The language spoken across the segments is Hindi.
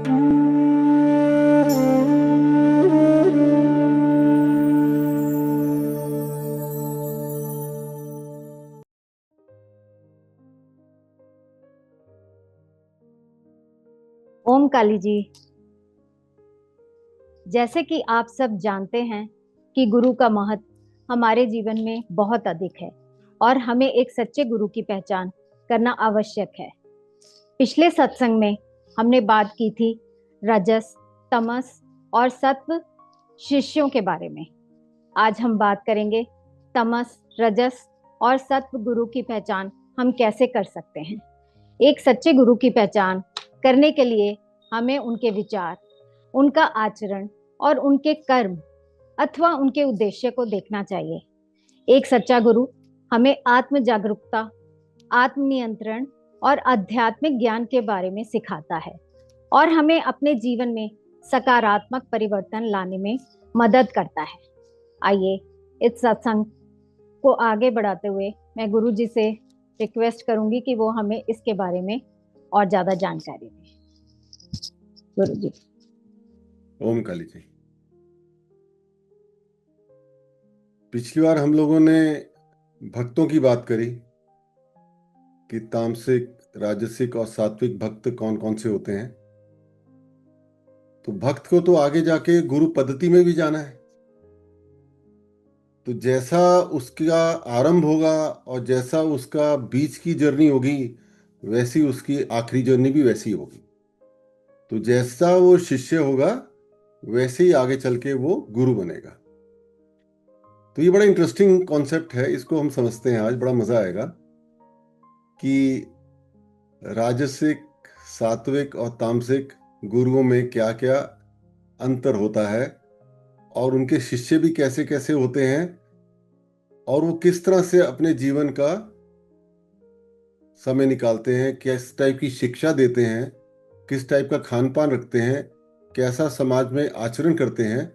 ओम काली जी। जैसे कि आप सब जानते हैं कि गुरु का महत्व हमारे जीवन में बहुत अधिक है और हमें एक सच्चे गुरु की पहचान करना आवश्यक है। पिछले सत्संग में हमने बात की थी रजस, तमस और सत्व शिष्यों के बारे में। आज हम बात करेंगे तमस, रजस और सत्व गुरु की पहचान हम कैसे कर सकते हैं। एक सच्चे गुरु की पहचान करने के लिए हमें उनके विचार, उनका आचरण और उनके कर्म अथवा उनके उद्देश्य को देखना चाहिए। एक सच्चा गुरु हमें आत्म जागरूकता, आत्मनियंत्रण और आध्यात्मिक ज्ञान के बारे में सिखाता है और हमें अपने जीवन में सकारात्मक परिवर्तन लाने में मदद करता है। आइए इस सत्संग को आगे बढ़ाते हुए मैं गुरु जी से रिक्वेस्ट करूंगी कि वो हमें इसके बारे में और ज्यादा जानकारी दें। गुरु जी। ओम काली जी। पिछली बार हम लोगों ने भक्तों की बात करी कि तामसिक, राजसिक और सात्विक भक्त कौन कौन से होते हैं। तो भक्त को तो आगे जाके गुरु पद्धति में भी जाना है। तो जैसा उसका आरंभ होगा और जैसा उसका बीच की जर्नी होगी, वैसी उसकी आखिरी जर्नी भी वैसी होगी। तो जैसा वो शिष्य होगा वैसे ही आगे चल के वो गुरु बनेगा। तो ये बड़ा इंटरेस्टिंग कॉन्सेप्ट है, इसको हम समझते हैं आज, बड़ा मजा आएगा कि राजसिक, सात्विक और तामसिक गुरुओं में क्या क्या अंतर होता है और उनके शिष्य भी कैसे कैसे होते हैं और वो किस तरह से अपने जीवन का समय निकालते हैं, किस टाइप की शिक्षा देते हैं, किस टाइप का खान पान रखते हैं, कैसा समाज में आचरण करते हैं।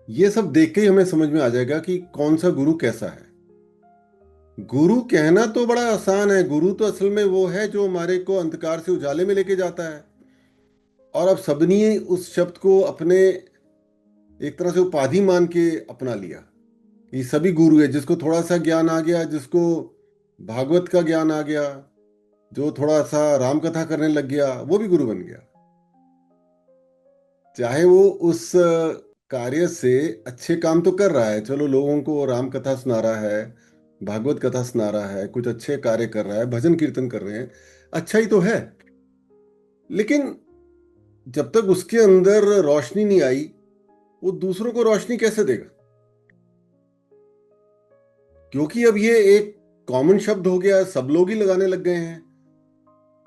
ये सब देख के ही हमें समझ में आ जाएगा कि कौन सा गुरु कैसा है। गुरु कहना तो बड़ा आसान है। गुरु तो असल में वो है जो हमारे को अंधकार से उजाले में लेके जाता है। और अब सबने उस शब्द को अपने एक तरह से उपाधि मान के अपना लिया। ये सभी गुरु है, जिसको थोड़ा सा ज्ञान आ गया, जिसको भागवत का ज्ञान आ गया, जो थोड़ा सा राम कथा करने लग गया, वो भी गुरु बन गया। चाहे वो उस कार्य से अच्छे काम तो कर रहा है, चलो लोगों को राम कथा सुना रहा है, भागवत कथा सुना रहा है, कुछ अच्छे कार्य कर रहा है, भजन कीर्तन कर रहे हैं, अच्छा ही तो है। लेकिन जब तक उसके अंदर रोशनी नहीं आई, वो दूसरों को रोशनी कैसे देगा? क्योंकि अब ये एक कॉमन शब्द हो गया, सब लोग ही लगाने लग गए हैं।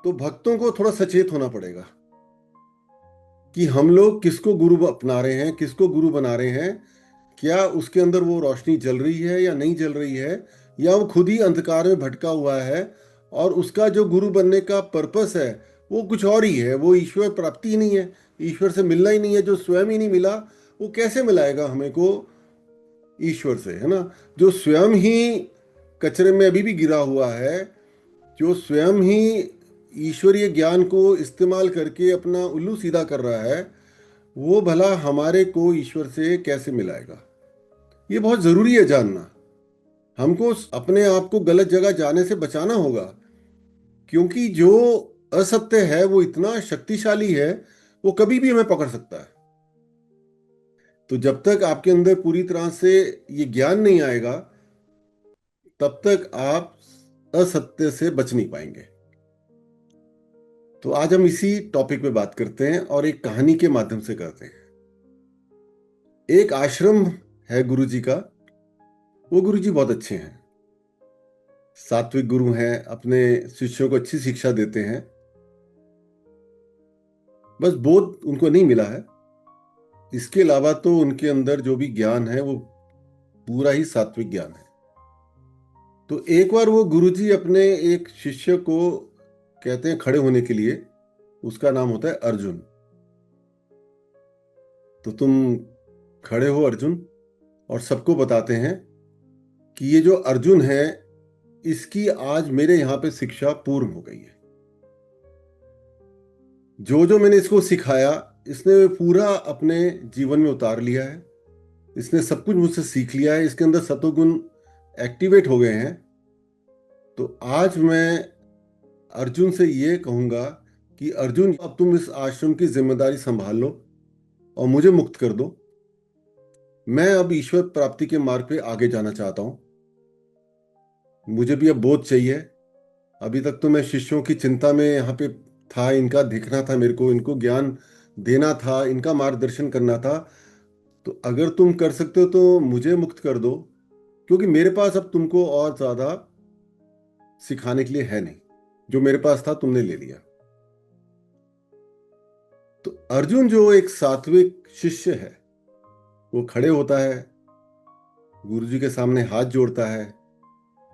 तो भक्तों को थोड़ा सचेत होना पड़ेगा कि हम लोग किसको गुरु अपना रहे हैं, किसको गुरु बना रहे हैं। क्या उसके अंदर वो रोशनी जल रही है या नहीं जल रही है, या वो खुद ही अंधकार में भटका हुआ है और उसका जो गुरु बनने का पर्पस है वो कुछ और ही है। वो ईश्वर प्राप्ति ही नहीं है, ईश्वर से मिलना ही नहीं है। जो स्वयं ही नहीं मिला वो कैसे मिलाएगा हमें को ईश्वर से, है ना? जो स्वयं ही कचरे में अभी भी गिरा हुआ है, जो स्वयं ही ईश्वरीय ज्ञान को इस्तेमाल करके अपना उल्लू सीधा कर रहा है, वो भला हमारे को ईश्वर से कैसे मिलाएगा? ये बहुत जरूरी है जानना। हमको अपने आप को गलत जगह जाने से बचाना होगा, क्योंकि जो असत्य है वो इतना शक्तिशाली है, वो कभी भी हमें पकड़ सकता है। तो जब तक आपके अंदर पूरी तरह से ये ज्ञान नहीं आएगा, तब तक आप असत्य से बच नहीं पाएंगे। तो आज हम इसी टॉपिक पे बात करते हैं और एक कहानी के माध्यम से करते हैं। एक आश्रम है गुरु जी का। वो गुरु जी बहुत अच्छे हैं, सात्विक गुरु हैं, अपने शिष्यों को अच्छी शिक्षा देते हैं। बस बोध उनको नहीं मिला है, इसके अलावा तो उनके अंदर जो भी ज्ञान है वो पूरा ही सात्विक ज्ञान है। तो एक बार वो गुरुजी अपने एक शिष्य को कहते हैं खड़े होने के लिए। उसका नाम होता है अर्जुन। तो तुम खड़े हो अर्जुन, और सबको बताते हैं कि ये जो अर्जुन है, इसकी आज मेरे यहाँ पे शिक्षा पूर्ण हो गई है। जो जो मैंने इसको सिखाया, इसने पूरा अपने जीवन में उतार लिया है। इसने सब कुछ मुझसे सीख लिया है, इसके अंदर सतोगुण एक्टिवेट हो गए हैं। तो आज मैं अर्जुन से ये कहूंगा कि अर्जुन, अब तुम इस आश्रम की जिम्मेदारी संभाल लो और मुझे मुक्त कर दो। मैं अब ईश्वर प्राप्ति के मार्ग पे आगे जाना चाहता हूं। मुझे भी अब बोध चाहिए। अभी तक तो मैं शिष्यों की चिंता में यहाँ पे था, इनका देखना था, मेरे को इनको ज्ञान देना था, इनका मार्गदर्शन करना था। तो अगर तुम कर सकते हो तो मुझे मुक्त कर दो, क्योंकि मेरे पास अब तुमको और ज्यादा सिखाने के लिए है नहीं। जो मेरे पास था तुमने ले लिया। तो अर्जुन जो एक सात्विक शिष्य है, वो खड़े होता है, गुरुजी के सामने हाथ जोड़ता है,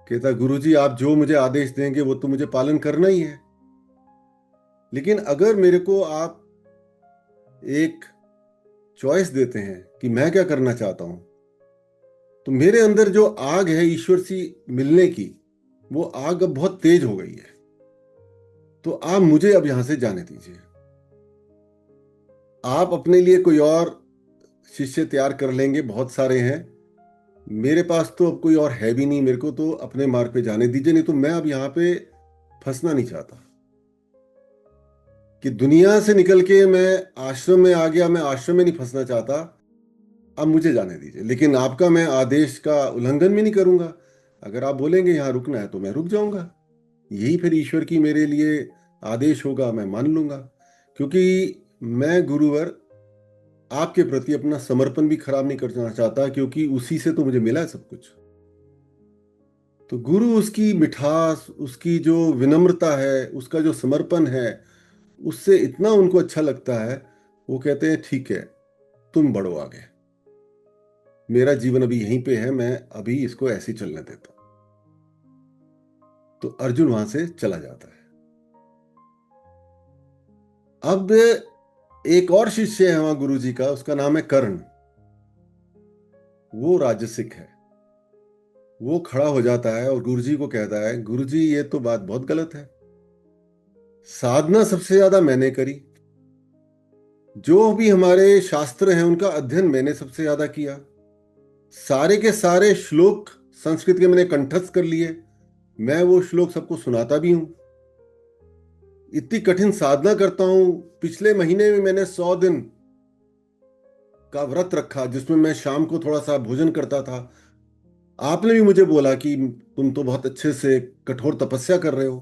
कहता गुरुजी आप जो मुझे आदेश देंगे वो तो मुझे पालन करना ही है। लेकिन अगर मेरे को आप एक चॉइस देते हैं कि मैं क्या करना चाहता हूं, तो मेरे अंदर जो आग है ईश्वर से मिलने की, वो आग अब बहुत तेज हो गई है। तो आप मुझे अब यहां से जाने दीजिए। आप अपने लिए कोई और शिष्य तैयार कर लेंगे, बहुत सारे हैं। मेरे पास तो अब कोई और है भी नहीं। मेरे को तो अपने मार्ग पे जाने दीजिए, नहीं तो मैं अब यहाँ पे फंसना नहीं चाहता। कि दुनिया से निकल के मैं आश्रम में आ गया, मैं आश्रम में नहीं फंसना चाहता। अब मुझे जाने दीजिए, लेकिन आपका मैं आदेश का उल्लंघन भी नहीं करूंगा। अगर आप बोलेंगे यहाँ रुकना है तो मैं रुक जाऊंगा। यही फिर ईश्वर की मेरे लिए आदेश होगा, मैं मान लूंगा। क्योंकि मैं गुरुवर आपके प्रति अपना समर्पण भी खराब नहीं करना चाहता, क्योंकि उसी से तो मुझे मिला है सब कुछ। तो गुरु, उसकी मिठास, उसकी जो विनम्रता है, उसका जो समर्पण है, उससे इतना उनको अच्छा लगता है। वो कहते हैं ठीक है, तुम बढ़ो आगे, मेरा जीवन अभी यहीं पे है, मैं अभी इसको ऐसे ही चलने देता हूं। तो अर्जुन वहां से चला जाता है। अब एक और शिष्य है वहां गुरु जी का, उसका नाम है कर्ण। वो राजसिक है। वो खड़ा हो जाता है और गुरुजी को कहता है, गुरुजी ये तो बात बहुत गलत है। साधना सबसे ज्यादा मैंने करी, जो भी हमारे शास्त्र हैं उनका अध्ययन मैंने सबसे ज्यादा किया, सारे के सारे श्लोक संस्कृत के मैंने कंठस्थ कर लिए, मैं वो श्लोक सबको सुनाता भी हूं। इतनी कठिन साधना करता हूं। पिछले महीने में मैंने 100 दिन का व्रत रखा, जिसमें मैं शाम को थोड़ा सा भोजन करता था। आपने भी मुझे बोला कि तुम तो बहुत अच्छे से कठोर तपस्या कर रहे हो।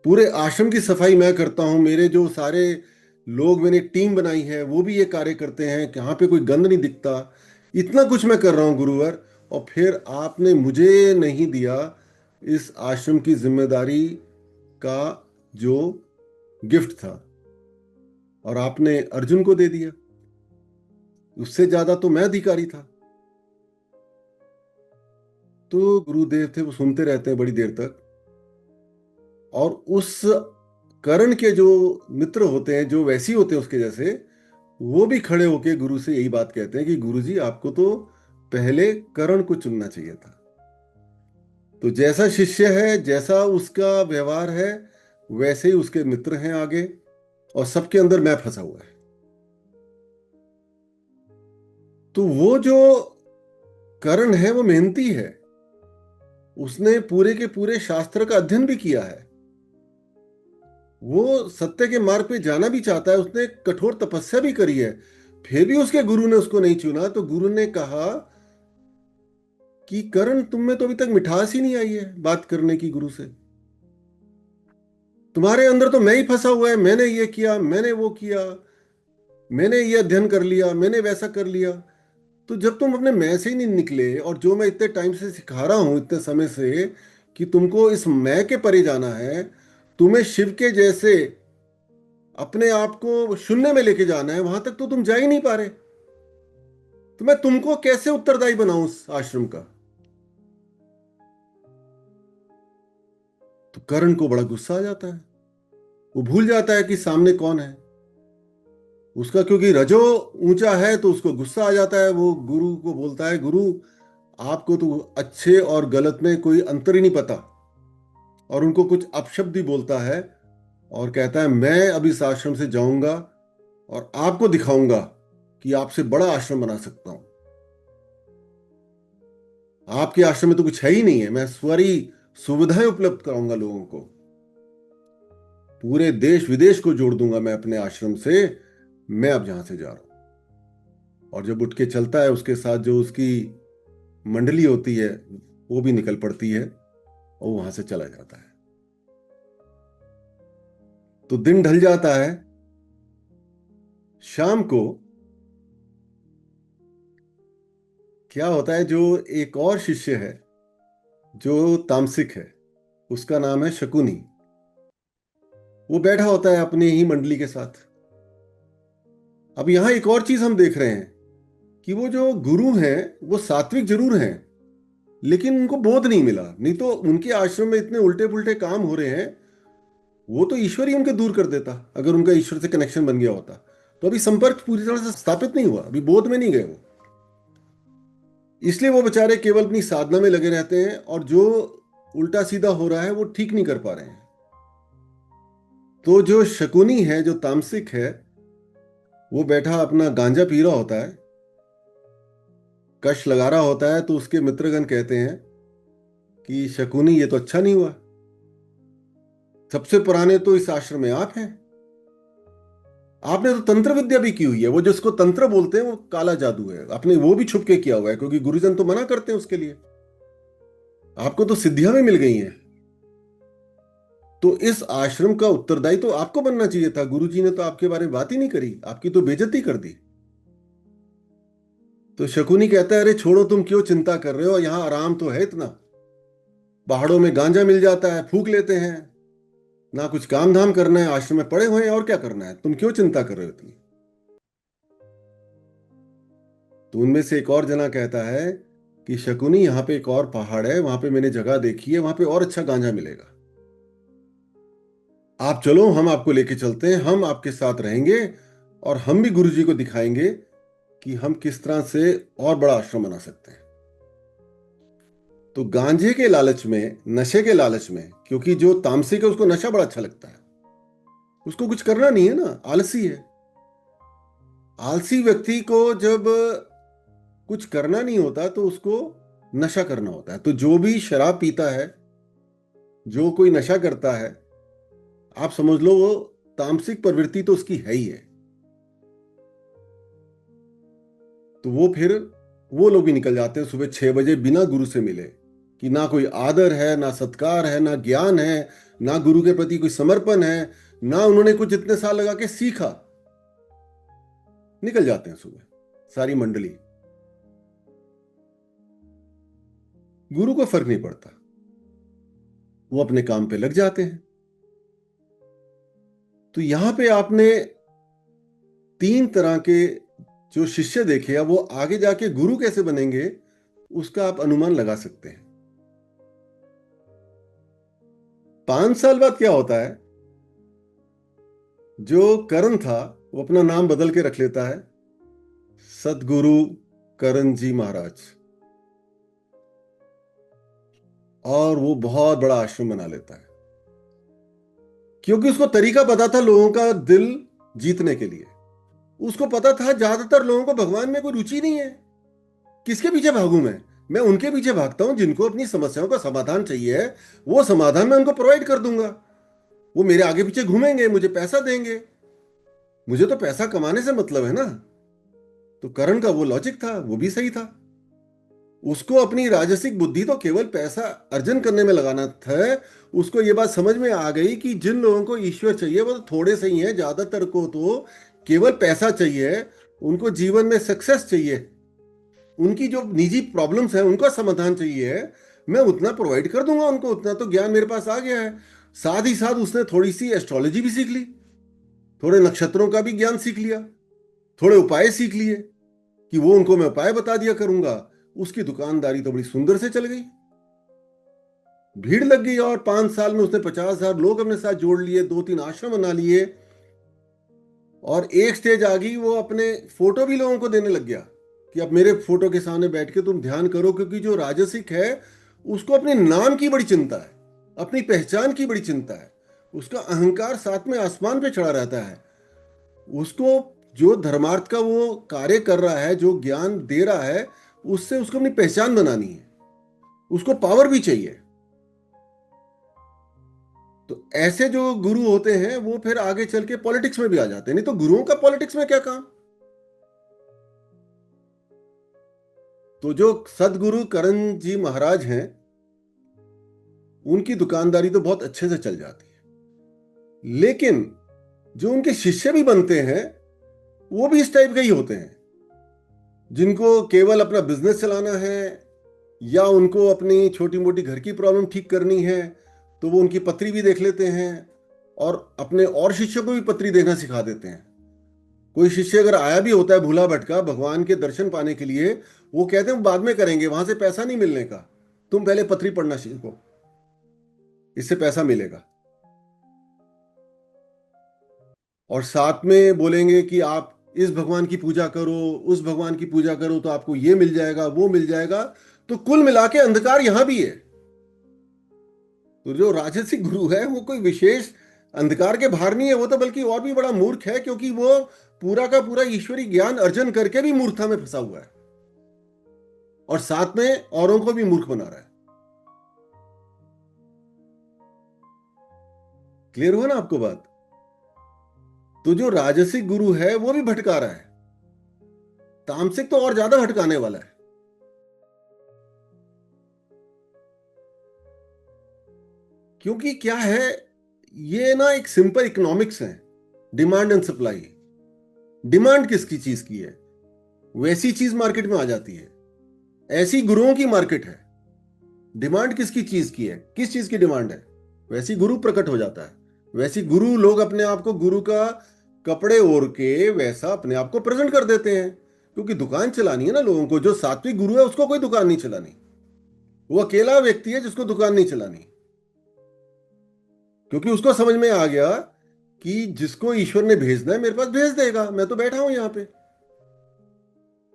पूरे आश्रम की सफाई मैं करता हूं, मेरे जो सारे लोग, मैंने टीम बनाई है, वो भी ये कार्य करते हैं कि यहाँ पे कोई गंद नहीं दिखता। इतना कुछ मैं कर रहा हूं गुरुवर, और फिर आपने मुझे नहीं दिया इस आश्रम की जिम्मेदारी का जो गिफ्ट था, और आपने अर्जुन को दे दिया। उससे ज्यादा तो मैं अधिकारी था। तो गुरुदेव थे, वो सुनते रहते हैं बड़ी देर तक। और उस कर्ण के जो मित्र होते हैं, जो वैसी होते हैं उसके जैसे, वो भी खड़े होके गुरु से यही बात कहते हैं कि गुरुजी आपको तो पहले कर्ण को चुनना चाहिए था। तो जैसा शिष्य है, जैसा उसका व्यवहार है, वैसे ही उसके मित्र हैं आगे, और सबके अंदर मैं फंसा हुआ है। तो वो जो कर्ण है वो मेहनती है, उसने पूरे के पूरे शास्त्र का अध्ययन भी किया है, वो सत्य के मार्ग पे जाना भी चाहता है, उसने कठोर तपस्या भी करी है। फिर भी उसके गुरु ने उसको नहीं चुना। तो गुरु ने कहा कि करण, तुम में तो अभी तक मिठास ही नहीं आई है बात करने की गुरु से। तुम्हारे अंदर तो मैं ही फंसा हुआ है, मैंने ये किया, मैंने वो किया, मैंने ये अध्ययन कर लिया, मैंने वैसा कर लिया। तो जब तुम अपने मैं से ही नहीं निकले, और जो मैं इतने टाइम से सिखा रहा हूं, इतने समय से, कि तुमको इस मैं के परे जाना है, तुम्हें शिव के जैसे अपने आप को शून्य में लेके जाना है, वहां तक तो तुम जा ही नहीं पा रहे। तो मैं तुमको कैसे उत्तरदायी बनाऊं उस आश्रम का। तो कर्ण को बड़ा गुस्सा आ जाता है। वो भूल जाता है कि सामने कौन है उसका, क्योंकि रजो ऊंचा है तो उसको गुस्सा आ जाता है। वो गुरु को बोलता है, गुरु आपको तो अच्छे और गलत में कोई अंतर ही नहीं पता, और उनको कुछ अपशब्द ही बोलता है। और कहता है मैं अब इस आश्रम से जाऊंगा और आपको दिखाऊंगा कि आपसे बड़ा आश्रम बना सकता हूं। आपके आश्रम में तो कुछ है ही नहीं है, मैं सारी सुविधाएं उपलब्ध कराऊंगा लोगों को, पूरे देश विदेश को जोड़ दूंगा मैं अपने आश्रम से। मैं अब यहां से जा रहा हूं। और जब उठ के चलता है, उसके साथ जो उसकी मंडली होती है वो भी निकल पड़ती है और वहां से चला जाता है। तो दिन ढल जाता है। शाम को क्या होता है, जो एक और शिष्य है जो तामसिक है, उसका नाम है शकुनी, वो बैठा होता है अपनी ही मंडली के साथ। अब यहां एक और चीज हम देख रहे हैं कि वो जो गुरु हैं वो सात्विक जरूर हैं, लेकिन उनको बोध नहीं मिला, नहीं तो उनके आश्रम में इतने उल्टे पुल्टे काम हो रहे हैं, वो तो ईश्वर ही उनके दूर कर देता अगर उनका ईश्वर से कनेक्शन बन गया होता। तो अभी संपर्क पूरी तरह से स्थापित नहीं हुआ, अभी बोध में नहीं गए वो, इसलिए वो बेचारे केवल अपनी साधना में लगे रहते हैं और जो उल्टा सीधा हो रहा है वो ठीक नहीं कर पा रहे हैं। तो जो शकुनी है, जो तामसिक है, वो बैठा अपना गांजा पी रहा होता है, कश लगा रहा होता है। तो उसके मित्रगण कहते हैं कि शकुनी ये तो अच्छा नहीं हुआ, सबसे पुराने तो इस आश्रम में आप हैं, आपने तो तंत्र विद्या भी की हुई है, वो जिसको तंत्र बोलते हैं वो काला जादू है, आपने वो भी छुप के किया हुआ है, क्योंकि गुरुजन तो मना करते हैं उसके लिए, आपको तो सिद्धियां भी मिल गई हैं। तो इस आश्रम का उत्तरदायी तो आपको बनना चाहिए था, गुरुजी ने तो आपके बारे में बात ही नहीं करी, आपकी तो बेइज्जती कर दी। तो शकुनी कहता है अरे छोड़ो, तुम क्यों चिंता कर रहे हो, यहां आराम तो है इतना, पहाड़ों में गांजा मिल जाता है, फूक लेते हैं, ना कुछ काम धाम करना है, आश्रम में पड़े हुए हैं, और क्या करना है, तुम क्यों चिंता कर रहे हो इतनी। तो उनमें से एक और जना कहता है कि शकुनी यहाँ पे एक और पहाड़ है, वहां पे मैंने जगह देखी है, वहां पे और अच्छा गांजा मिलेगा, आप चलो, हम आपको लेके चलते हैं, हम आपके साथ रहेंगे और हम भी गुरुजी को दिखाएंगे कि हम किस तरह से और बड़ा आश्रम बना सकते हैं। तो गांजे के लालच में, नशे के लालच में, क्योंकि जो तामसिक है उसको नशा बड़ा अच्छा लगता है, उसको कुछ करना नहीं है ना, आलसी है। आलसी व्यक्ति को जब कुछ करना नहीं होता तो उसको नशा करना होता है। तो जो भी शराब पीता है, जो कोई नशा करता है, आप समझ लो वो तामसिक प्रवृत्ति तो उसकी है ही है। तो वो फिर वो लोग भी निकल जाते हैं सुबह 6 बजे बिना गुरु से मिले, कि ना कोई आदर है, ना सत्कार है, ना ज्ञान है, ना गुरु के प्रति कोई समर्पण है, ना उन्होंने कुछ इतने साल लगा के सीखा। निकल जाते हैं सुबह सारी मंडली, गुरु को फर्क नहीं पड़ता, वो अपने काम पे लग जाते हैं। तो यहां पे आपने 3 तरह के जो शिष्य देखे, अब वो आगे जाके गुरु कैसे बनेंगे उसका आप अनुमान लगा सकते हैं। 5 साल बाद क्या होता है, जो करण था वो अपना नाम बदल के रख लेता है सदगुरु करण जी महाराज, और वो बहुत बड़ा आश्रम बना लेता है, क्योंकि उसको तरीका पता था लोगों का दिल जीतने के लिए। उसको पता था ज्यादातर लोगों को भगवान में कोई रुचि नहीं है, किसके पीछे भागूं मैं उनके पीछे भागता हूं जिनको अपनी समस्याओं का समाधान चाहिए, वो समाधान मैं उनको प्रोवाइड कर दूंगा, वो मेरे आगे पीछे घूमेंगे, मुझे पैसा देंगे, मुझे तो पैसा कमाने से मतलब है ना। तो करण का वो लॉजिक था, वो भी सही था, उसको अपनी राजसिक बुद्धि तो केवल पैसा अर्जन करने में लगाना था। उसको ये बात समझ में आ गई कि जिन लोगों को ईश्वर चाहिए वो तो थोड़े से ही हैं, ज्यादातर को तो केवल पैसा चाहिए, उनको जीवन में सक्सेस चाहिए, उनकी जो निजी प्रॉब्लम्स हैं उनका समाधान चाहिए, मैं उतना प्रोवाइड कर दूंगा उनको, उतना तो ज्ञान मेरे पास आ गया है। साथ ही साथ उसने थोड़ी सी एस्ट्रोलॉजी भी सीख ली, थोड़े नक्षत्रों का भी ज्ञान सीख लिया, थोड़े उपाय सीख लिए कि वो उनको मैं उपाय बता दिया करूंगा। उसकी दुकानदारी तो बड़ी सुंदर से चल गई, भीड़ लग गई, और 5 साल में उसने 50,000 लोग अपने साथ जोड़ लिए, 2-3 आश्रम बना लिए, और एक स्टेज आ गई वो अपने फोटो भी लोगों को देने लग गया कि अब मेरे फोटो के सामने बैठ के तुम ध्यान करो, क्योंकि जो राजसिक है उसको अपने नाम की बड़ी चिंता है, अपनी पहचान की बड़ी चिंता है, उसका अहंकार साथ में आसमान पे चढ़ा रहता है। उसको जो धर्मार्थ का वो कार्य कर रहा है, जो ज्ञान दे रहा है, उससे उसको अपनी पहचान बनानी है, उसको पावर भी चाहिए। तो ऐसे जो गुरु होते हैं वो फिर आगे चल के पॉलिटिक्स में भी आ जाते हैं। नहीं तो गुरुओं का पॉलिटिक्स में क्या काम। तो जो सदगुरु करण जी महाराज हैं, उनकी दुकानदारी तो बहुत अच्छे से चल जाती है, लेकिन जो उनके शिष्य भी बनते हैं वो भी इस टाइप के ही होते हैं, जिनको केवल अपना बिजनेस चलाना है या उनको अपनी छोटी मोटी घर की प्रॉब्लम ठीक करनी है, तो वो उनकी पत्री भी देख लेते हैं और अपने और शिष्यों को भी पत्री देखना सिखा देते हैं। कोई शिष्य अगर आया भी होता है भूला भटका भगवान के दर्शन पाने के लिए, वो कहते हैं बाद में करेंगे, वहां से पैसा नहीं मिलने का, तुम पहले पत्री पढ़ना सीखो, इससे पैसा मिलेगा। और साथ में बोलेंगे कि आप इस भगवान की पूजा करो, उस भगवान की पूजा करो, तो आपको ये मिल जाएगा, वो मिल जाएगा। तो कुल मिला के अंधकार यहां भी है। तो जो राजसिक गुरु है वो कोई विशेष अंधकार के बाहर नहीं है, वो तो बल्कि और भी बड़ा मूर्ख है, क्योंकि वो पूरा का पूरा ईश्वरी ज्ञान अर्जन करके भी मूर्खता में फंसा हुआ है और साथ में औरों को भी मूर्ख बना रहा है। क्लियर हुआ ना आपको बात। तो जो राजसिक गुरु है वो भी भटका रहा है, तामसिक तो और ज्यादा भटकाने वाला है। क्योंकि क्या है, ये ना एक सिंपल इकोनॉमिक्स है, डिमांड एंड सप्लाई। डिमांड किसकी चीज की है, वैसी चीज मार्केट में आ जाती है। ऐसी गुरुओं की मार्केट है। डिमांड किसकी चीज की है, किस चीज की डिमांड है, वैसी गुरु प्रकट हो जाता है। वैसी गुरु लोग अपने आप को गुरु का कपड़े ओढ़ के वैसा अपने आप को प्रेजेंट कर देते हैं, क्योंकि दुकान चलानी है ना लोगों को। जो सात्विक गुरु है उसको कोई दुकान नहीं चलानी, वो अकेला व्यक्ति है जिसको दुकान नहीं चलानी, क्योंकि उसको समझ में आ गया कि जिसको ईश्वर ने भेजना है मेरे पास भेज देगा, मैं तो बैठा हूं यहां पे।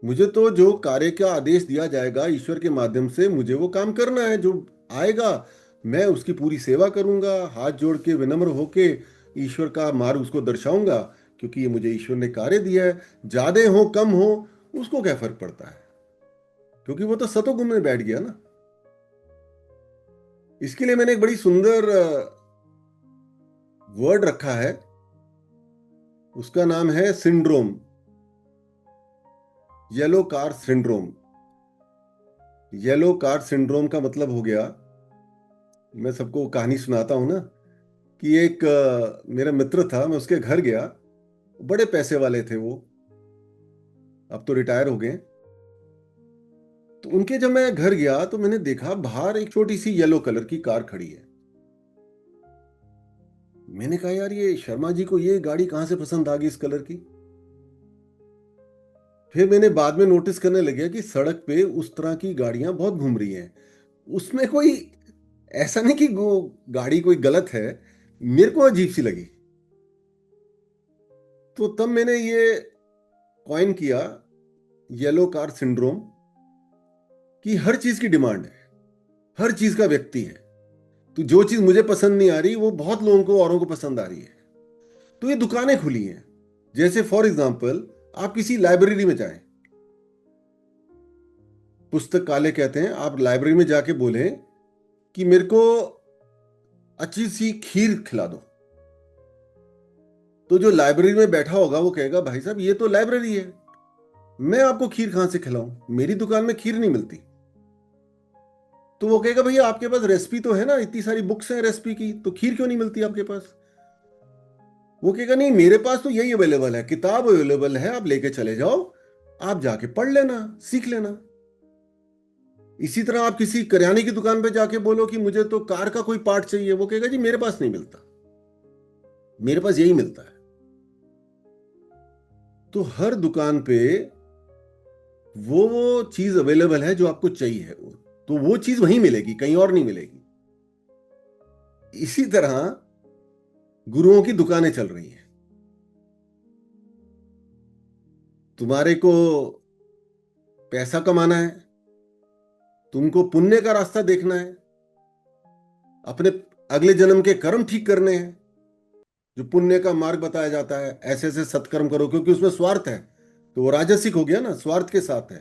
मुझे तो जो कार्य का आदेश दिया जाएगा ईश्वर के माध्यम से, मुझे वो काम करना है। जो आएगा मैं उसकी पूरी सेवा करूंगा, हाथ जोड़ के विनम्र होके ईश्वर का मार्ग उसको दर्शाऊंगा, क्योंकि ये मुझे ईश्वर ने कार्य दिया है। ज्यादा हो कम हो उसको क्या फर्क पड़ता है, क्योंकि वो तो सतोगुण में बैठ गया ना। इसके लिए मैंने एक बड़ी सुंदर वर्ड रखा है, उसका नाम है syndrome, yellow car syndrome. Yellow car syndrome का मतलब हो गया, मैं सबको कहानी सुनाता हूं ना, कि एक मेरा मित्र था, मैं उसके घर गया, बड़े पैसे वाले थे वो, अब तो रिटायर हो गए। तो उनके जब मैं घर गया तो मैंने देखा बाहर एक छोटी सी येलो कलर की कार खड़ी है। मैंने कहा यार ये शर्मा जी को ये गाड़ी कहां से पसंद आ गई इस कलर की। फिर मैंने बाद में नोटिस करने लगा कि सड़क पे उस तरह की गाड़ियां बहुत घूम रही हैं। उसमें कोई ऐसा नहीं कि वो गाड़ी कोई गलत है, मेरे को अजीब सी लगी। तो तब मैंने ये कॉइन किया, येलो कार सिंड्रोम, कि हर चीज की डिमांड है, हर चीज का व्यक्ति है। तो जो चीज मुझे पसंद नहीं आ रही वो बहुत लोगों को, औरों को पसंद आ रही है। तो ये दुकानें खुली हैं। जैसे फॉर एग्जाम्पल आप किसी लाइब्रेरी में जाएं, पुस्तकालय कहते हैं, आप लाइब्रेरी में जाके बोलें कि मेरे को अच्छी सी खीर खिला दो, तो जो लाइब्रेरी में बैठा होगा वो कहेगा भाई साहब ये तो लाइब्रेरी है, मैं आपको खीर कहां से खिलाऊं, मेरी दुकान में खीर नहीं मिलती। तो वो कहेगा भैया आपके पास रेसिपी तो है ना, इतनी सारी बुक्स हैं रेसिपी की, तो खीर क्यों नहीं मिलती आपके पास। वो कहेगा नहीं मेरे पास तो यही अवेलेबल है, किताब अवेलेबल है, आप लेके चले जाओ, आप जाके पढ़ लेना, सीख लेना। इसी तरह आप किसी करियाने की दुकान पे जाके बोलो कि मुझे तो कार का कोई पार्ट चाहिए, वो कहेगा जी मेरे पास नहीं मिलता, मेरे पास यही मिलता है। तो हर दुकान पे वो चीज अवेलेबल है जो आपको चाहिए, तो वो चीज वहीं मिलेगी, कहीं और नहीं मिलेगी। इसी तरह गुरुओं की दुकानें चल रही हैं। तुम्हारे को पैसा कमाना है, तुमको पुण्य का रास्ता देखना है, अपने अगले जन्म के कर्म ठीक करने हैं, जो पुण्य का मार्ग बताया जाता है, ऐसे ऐसे सत्कर्म करो, क्योंकि उसमें स्वार्थ है, तो वो राजसिक हो गया ना, स्वार्थ के साथ है।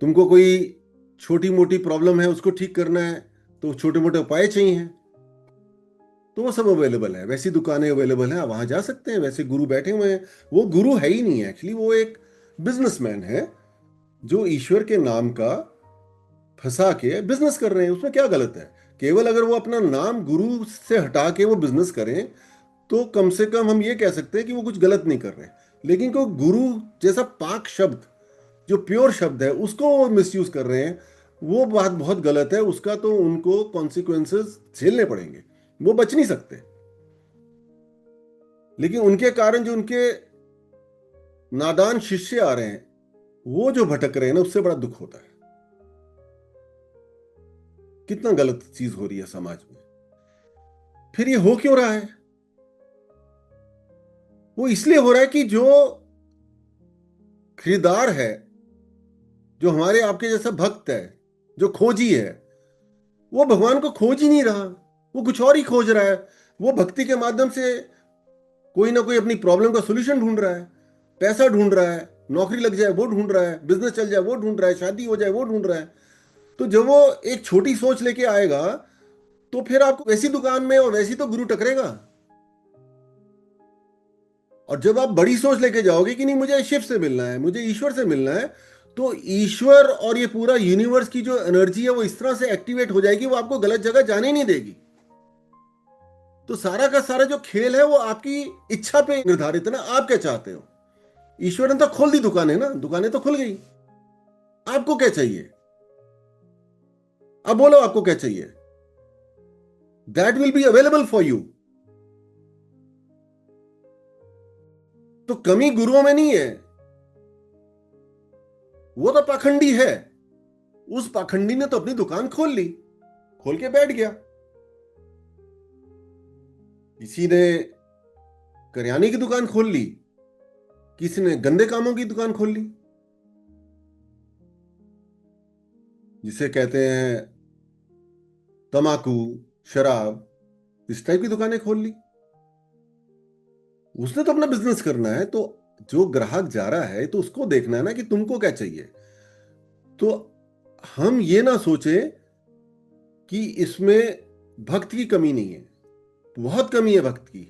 तुमको कोई छोटी मोटी प्रॉब्लम है, उसको ठीक करना है, तो छोटे मोटे उपाय चाहिए, तो वो सब अवेलेबल है, वैसी दुकानें अवेलेबल हैं, आप वहां जा सकते हैं, वैसे गुरु बैठे हुए हैं। वो गुरु है ही नहीं है एक्चुअली, वो एक बिजनेसमैन है जो ईश्वर के नाम का फंसा के बिजनेस कर रहे हैं। उसमें क्या गलत है? केवल अगर वो अपना नाम गुरु से हटा के वो बिजनेस करें, तो कम से कम हम ये कह सकते हैं कि वो कुछ गलत नहीं कर रहे। लेकिन को गुरु जैसा पाक शब्द, जो प्योर शब्द है, उसको वो मिसयूज कर रहे हैं, वो बात बहुत गलत है। उसका तो उनको कॉन्सिक्वेंसेस झेलने पड़ेंगे, वो बच नहीं सकते। लेकिन उनके कारण जो उनके नादान शिष्य आ रहे हैं, वो जो भटक रहे हैं ना, उससे बड़ा दुख होता है। कितना गलत चीज हो रही है समाज में। फिर ये हो क्यों रहा है? वो इसलिए हो रहा है कि जो खरीदार है, जो हमारे आपके जैसा भक्त है, जो खोजी है, वो भगवान को खोज ही नहीं रहा, वो कुछ और ही खोज रहा है। वो भक्ति के माध्यम से कोई ना कोई अपनी प्रॉब्लम का सोल्यूशन ढूंढ रहा है, पैसा ढूंढ रहा है, नौकरी लग जाए वो ढूंढ रहा है, बिजनेस चल जाए वो ढूंढ रहा है, शादी हो जाए वो ढूंढ रहा है। तो जब वो एक छोटी सोच लेके आएगा, तो फिर आपको वैसी दुकान में और वैसी तो गुरु टकरेगा। और जब आप बड़ी सोच लेके जाओगे कि नहीं, मुझे शिव से मिलना है, मुझे ईश्वर से मिलना है, तो ईश्वर और ये पूरा यूनिवर्स की जो एनर्जी है वो इस तरह से एक्टिवेट हो जाएगी, वो आपको गलत जगह जाने ही नहीं देगी। तो सारा का सारा जो खेल है वो आपकी इच्छा पे निर्धारित है ना, आप क्या चाहते हो। ईश्वर ने तो खोल दी दुकानें ना, दुकानें तो खुल गई। आपको क्या चाहिए? अब बोलो आपको क्या चाहिए, that will be available for you. तो कमी गुरुओं में नहीं है, वो तो पाखंडी है। उस पाखंडी ने तो अपनी दुकान खोल ली, खोल के बैठ गया। किसी ने करियाने की दुकान खोल ली, किसी ने गंदे कामों की दुकान खोल ली, जिसे कहते हैं तमाकू, शराब, इस टाइप की दुकानें खोल ली। उसने तो अपना बिजनेस करना है, तो जो ग्राहक जा रहा है तो उसको देखना है ना कि तुमको क्या चाहिए। तो हम ये ना सोचे कि इसमें भक्त की कमी नहीं है, बहुत कमी है भक्त की।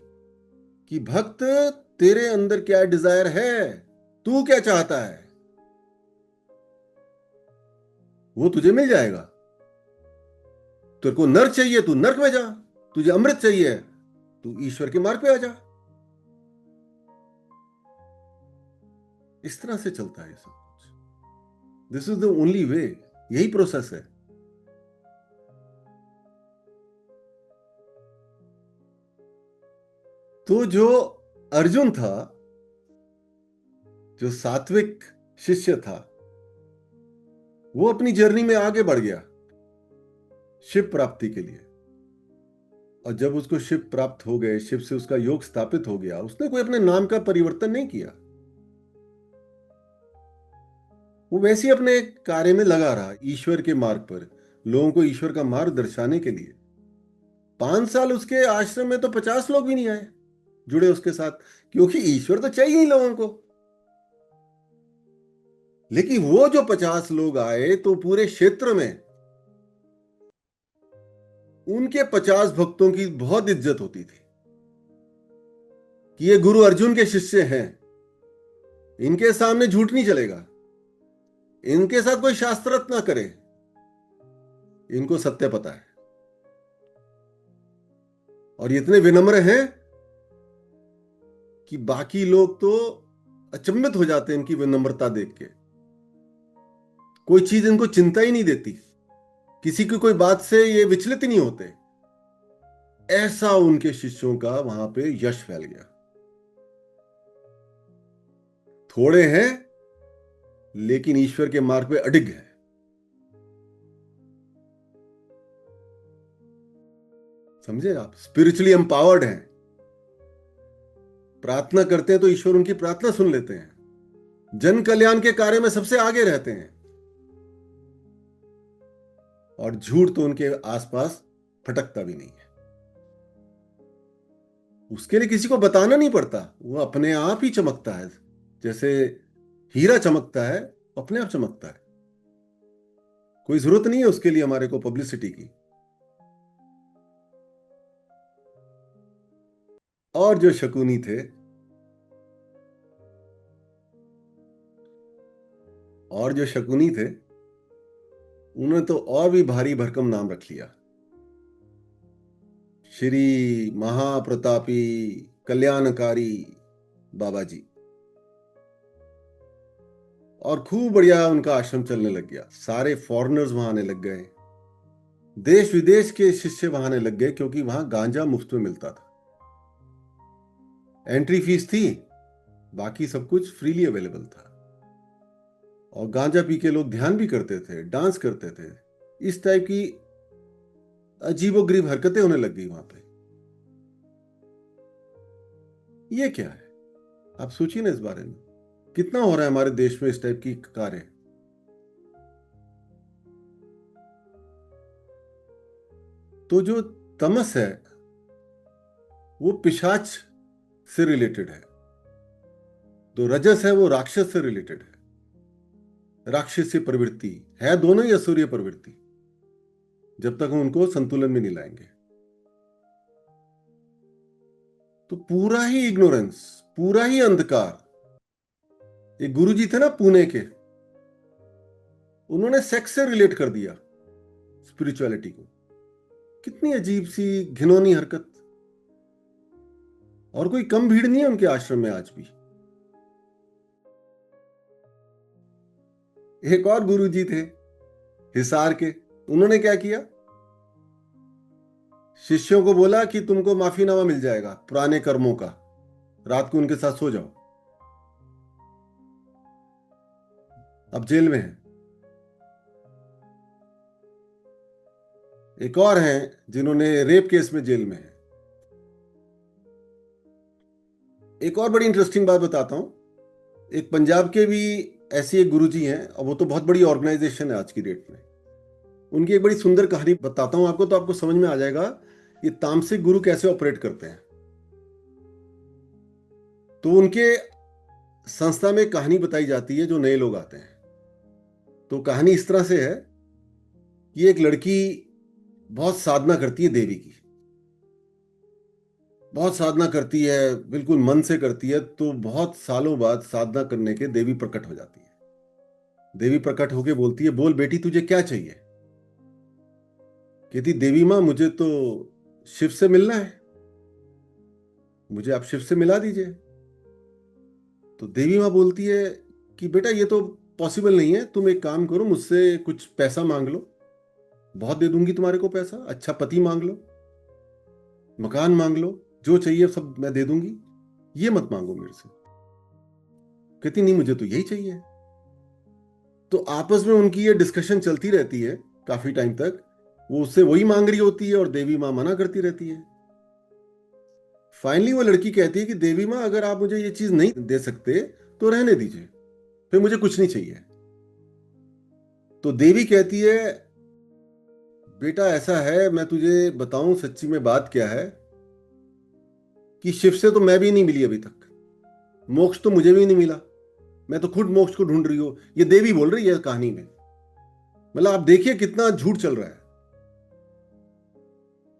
कि भक्त, तेरे अंदर क्या डिजायर है, तू क्या चाहता है, वो तुझे मिल जाएगा। तेरे को नर्क चाहिए, तू नर्क में जा। तुझे अमृत चाहिए, तू ईश्वर के मार्ग पे आ जा। इस तरह से चलता है सब कुछ। This is the only way, यही प्रोसेस है। तो जो अर्जुन था, जो सात्विक शिष्य था, वो अपनी जर्नी में आगे बढ़ गया शिव प्राप्ति के लिए। और जब उसको शिव प्राप्त हो गए, शिव से उसका योग स्थापित हो गया, उसने कोई अपने नाम का परिवर्तन नहीं किया। वो वैसे ही अपने कार्य में लगा रहा, ईश्वर के मार्ग पर, लोगों को ईश्वर का मार्ग दर्शाने के लिए। 5 साल उसके आश्रम में तो 50 लोग भी नहीं आए जुड़े उसके साथ, क्योंकि ईश्वर तो चाहिए ही लोगों को। लेकिन वो जो 50 लोग आए, तो पूरे क्षेत्र में उनके 50 भक्तों की बहुत इज्जत होती थी कि ये गुरु अर्जुन के शिष्य हैं, इनके सामने झूठ नहीं चलेगा, इनके साथ कोई शास्त्रत ना करे, इनको सत्य पता है। और ये इतने विनम्र हैं कि बाकी लोग तो अचंभित हो जाते हैं इनकी विनम्रता देख के। कोई चीज इनको चिंता ही नहीं देती, किसी की कोई बात से ये विचलित ही नहीं होते। ऐसा उनके शिष्यों का वहां पे यश फैल गया। थोड़े हैं लेकिन ईश्वर के मार्ग पे अडिग है। समझे आप? स्पिरिचुअली एम्पावर्ड हैं, प्रार्थना करते हैं तो ईश्वर उनकी प्रार्थना सुन लेते हैं, जन कल्याण के कार्य में सबसे आगे रहते हैं। और झूठ तो उनके आसपास फटकता भी नहीं है। उसके लिए किसी को बताना नहीं पड़ता, वो अपने आप ही चमकता है। जैसे हीरा चमकता है, अपने आप चमकता है। कोई जरूरत नहीं है उसके लिए हमारे को पब्लिसिटी की। और जो शकुनी थे, और जो शकुनी थे, उन्होंने तो और भी भारी भरकम नाम रख लिया, श्री महाप्रतापी कल्याणकारी बाबा जी। और खूब बढ़िया उनका आश्रम चलने लग गया, सारे फॉरेनर्स वहां आने लग गए, देश विदेश के शिष्य वहां आने लग गए, क्योंकि वहां गांजा मुफ्त में मिलता था। एंट्री फीस थी, बाकी सब कुछ फ्रीली अवेलेबल था। और गांजा पी के लोग ध्यान भी करते थे, डांस करते थे, इस टाइप की अजीबोगरीब हरकतें होने लग गई वहां पे। ये क्या है? आप सोचिए ना इस बारे में, कितना हो रहा है हमारे देश में इस टाइप की कार्य। तो जो तमस है वो पिशाच से रिलेटेड है, जो रजस है वो राक्षस से रिलेटेड है। राक्षसी प्रवृत्ति है, दोनों ही असुरीय प्रवृत्ति, जब तक हम उनको संतुलन में नहीं लाएंगे। तो पूरा ही इग्नोरेंस, पूरा ही अंधकार। एक गुरुजी थे ना पुणे के, उन्होंने सेक्स से रिलेट कर दिया स्पिरिचुअलिटी को। कितनी अजीब सी घिनौनी हरकत। और कोई कम भीड़ नहीं है उनके आश्रम में आज भी। एक और गुरुजी थे हिसार के, उन्होंने क्या किया, शिष्यों को बोला कि तुमको माफीनामा मिल जाएगा पुराने कर्मों का, रात को उनके साथ सो जाओ। अब जेल में है। एक और हैं जिन्होंने रेप केस में जेल में है। एक और बड़ी इंटरेस्टिंग बात बताता हूं। एक पंजाब के भी ऐसी एक गुरुजी हैं, और वो तो बहुत बड़ी ऑर्गेनाइजेशन है आज की डेट में। उनकी एक बड़ी सुंदर कहानी बताता हूं आपको, तो आपको समझ में आ जाएगा ये तामसिक गुरु कैसे ऑपरेट करते हैं। तो उनके संस्था में कहानी बताई जाती है जो नए लोग आते हैं। तो कहानी इस तरह से है कि एक लड़की बहुत साधना करती है देवी की, बहुत साधना करती है, बिल्कुल मन से करती है। तो बहुत सालों बाद साधना करने के देवी प्रकट हो जाती है। देवी प्रकट होके बोलती है, बोल बेटी तुझे क्या चाहिए। कहती, देवी माँ मुझे तो शिव से मिलना है, मुझे आप शिव से मिला दीजिए। तो देवी माँ बोलती है कि बेटा ये तो पॉसिबल नहीं है, तुम एक काम करो, मुझसे कुछ पैसा मांग लो, बहुत दे दूंगी तुम्हारे को पैसा। अच्छा पति मांग लो, मकान मांग लो, जो चाहिए सब मैं दे दूंगी, ये मत मांगो मेरे से। कहती नहीं मुझे तो यही चाहिए। तो आपस में उनकी ये डिस्कशन चलती रहती है काफी टाइम तक। वो उससे वही मांग रही होती है और देवी माँ मना करती रहती है। फाइनली वो लड़की कहती है कि देवी माँ अगर आप मुझे ये चीज नहीं दे सकते तो रहने दीजिए, फिर मुझे कुछ नहीं चाहिए। तो देवी कहती है, बेटा ऐसा है, मैं तुझे बताऊं सच्ची में बात क्या है, कि शिव से तो मैं भी नहीं मिली अभी तक, मोक्ष तो मुझे भी नहीं मिला, मैं तो खुद मोक्ष को ढूंढ रही हूं। ये देवी बोल रही है कहानी में। मतलब आप देखिए कितना झूठ चल रहा है,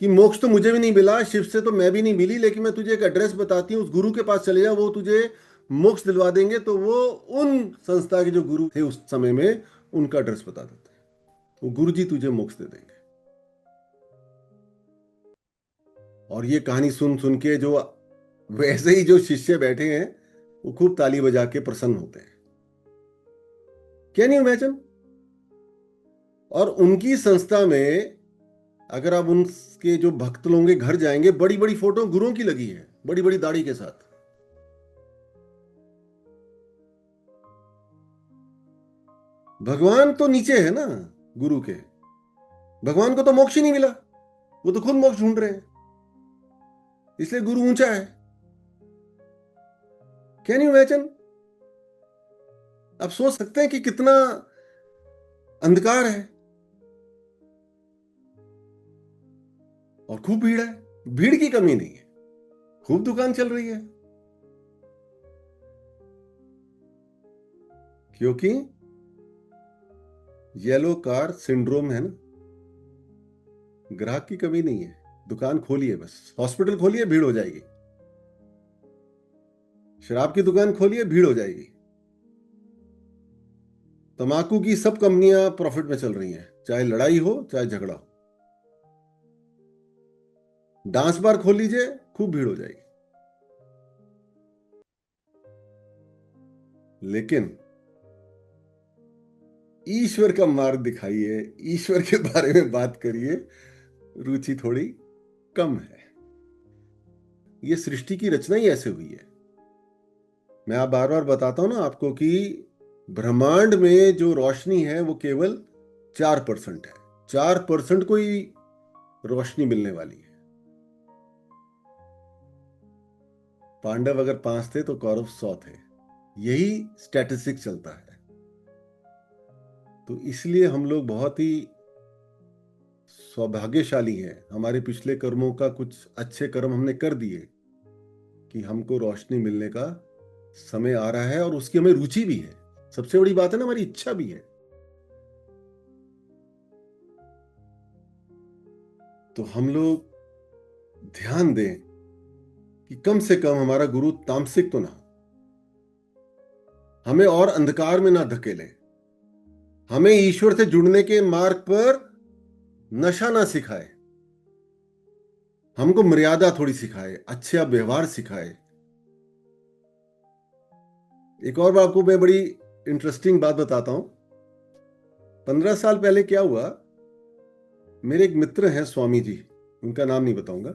कि मोक्ष तो मुझे भी नहीं मिला, शिव से तो मैं भी नहीं मिली, लेकिन मैं तुझे एक एड्रेस बताती हूँ, उस गुरु के पास चले जा, वो तुझे मोक्ष दिलवा देंगे। तो वो उन संस्था के जो गुरु थे उस समय में, उनका एड्रेस बता देते हैं, वो गुरु जी तुझे मोक्ष दे देंगे। और ये कहानी सुन सुन के जो वैसे ही जो शिष्य बैठे हैं, वो खूब ताली बजा के प्रसन्न होते हैं। Can you imagine? और उनकी संस्था में अगर आप उनके जो भक्त लोगों के घर जाएंगे, बड़ी बड़ी फोटो गुरुओं की लगी है, बड़ी बड़ी दाढ़ी के साथ। भगवान तो नीचे है ना गुरु के, भगवान को तो मोक्ष ही नहीं मिला, वो तो खुद मोक्ष ढूंढ रहे हैं, इसलिए गुरु ऊंचा है। Can you imagine? आप सोच सकते हैं कि कितना अंधकार है। और खूब भीड़ है, भीड़ की कमी नहीं है, खूब दुकान चल रही है, क्योंकि येलो कार सिंड्रोम है ना। ग्राहक की कमी नहीं है, दुकान खोलिए, बस हॉस्पिटल खोलिए, भीड़ हो जाएगी। शराब की दुकान खोलिए, भीड़ हो जाएगी। तंबाकू की सब कंपनियां प्रॉफिट में चल रही हैं, चाहे लड़ाई हो चाहे झगड़ा हो। डांस बार खोल लीजिए, खूब भीड़ हो जाएगी। लेकिन ईश्वर का मार्ग दिखाइए, ईश्वर के बारे में बात करिए, रुचि थोड़ी कम है। ये सृष्टि की रचना ही ऐसे हुई है। मैं आप बार बार बताता हूं ना आपको कि ब्रह्मांड में जो रोशनी है वो केवल 4% है। 4% को ही रोशनी मिलने वाली है। पांडव अगर 5 थे तो कौरव 100 थे। यही स्टैटिस्टिक चलता है। तो इसलिए हम लोग बहुत ही सौभाग्यशाली हैं। हमारे पिछले कर्मों का कुछ अच्छे कर्म हमने कर दिए कि हमको रोशनी मिलने का समय आ रहा है, और उसकी हमें रुचि भी है। सबसे बड़ी बात है ना, हमारी इच्छा भी है। तो हम लोग ध्यान दें कि कम से कम हमारा गुरु तामसिक तो ना हो, हमें और अंधकार में ना धकेले, हमें ईश्वर से जुड़ने के मार्ग पर नशा ना सिखाए, हमको मर्यादा थोड़ी सिखाए, अच्छा व्यवहार सिखाए। एक और आपको मैं बड़ी इंटरेस्टिंग बात बताता हूं। 15 साल पहले क्या हुआ, मेरे एक मित्र हैं स्वामी जी, उनका नाम नहीं बताऊंगा।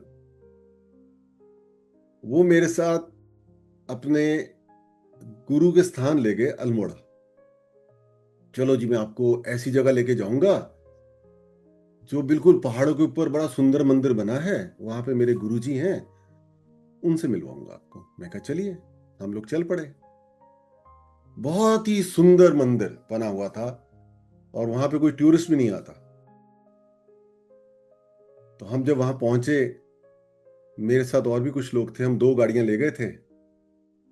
वो मेरे साथ अपने गुरु के स्थान ले गए अल्मोड़ा। चलो जी, मैं आपको ऐसी जगह लेके जाऊंगा जो बिल्कुल पहाड़ों के ऊपर बड़ा सुंदर मंदिर बना है, वहां पे मेरे गुरुजी हैं, उनसे मिलवाऊंगा आपको। मैं कहा चलिए। हम लोग चल पड़े। बहुत ही सुंदर मंदिर बना हुआ था, और वहां पे कोई टूरिस्ट भी नहीं आता। तो हम जब वहां पहुंचे, मेरे साथ और भी कुछ लोग थे, हम 2 गाड़ियां ले गए थे।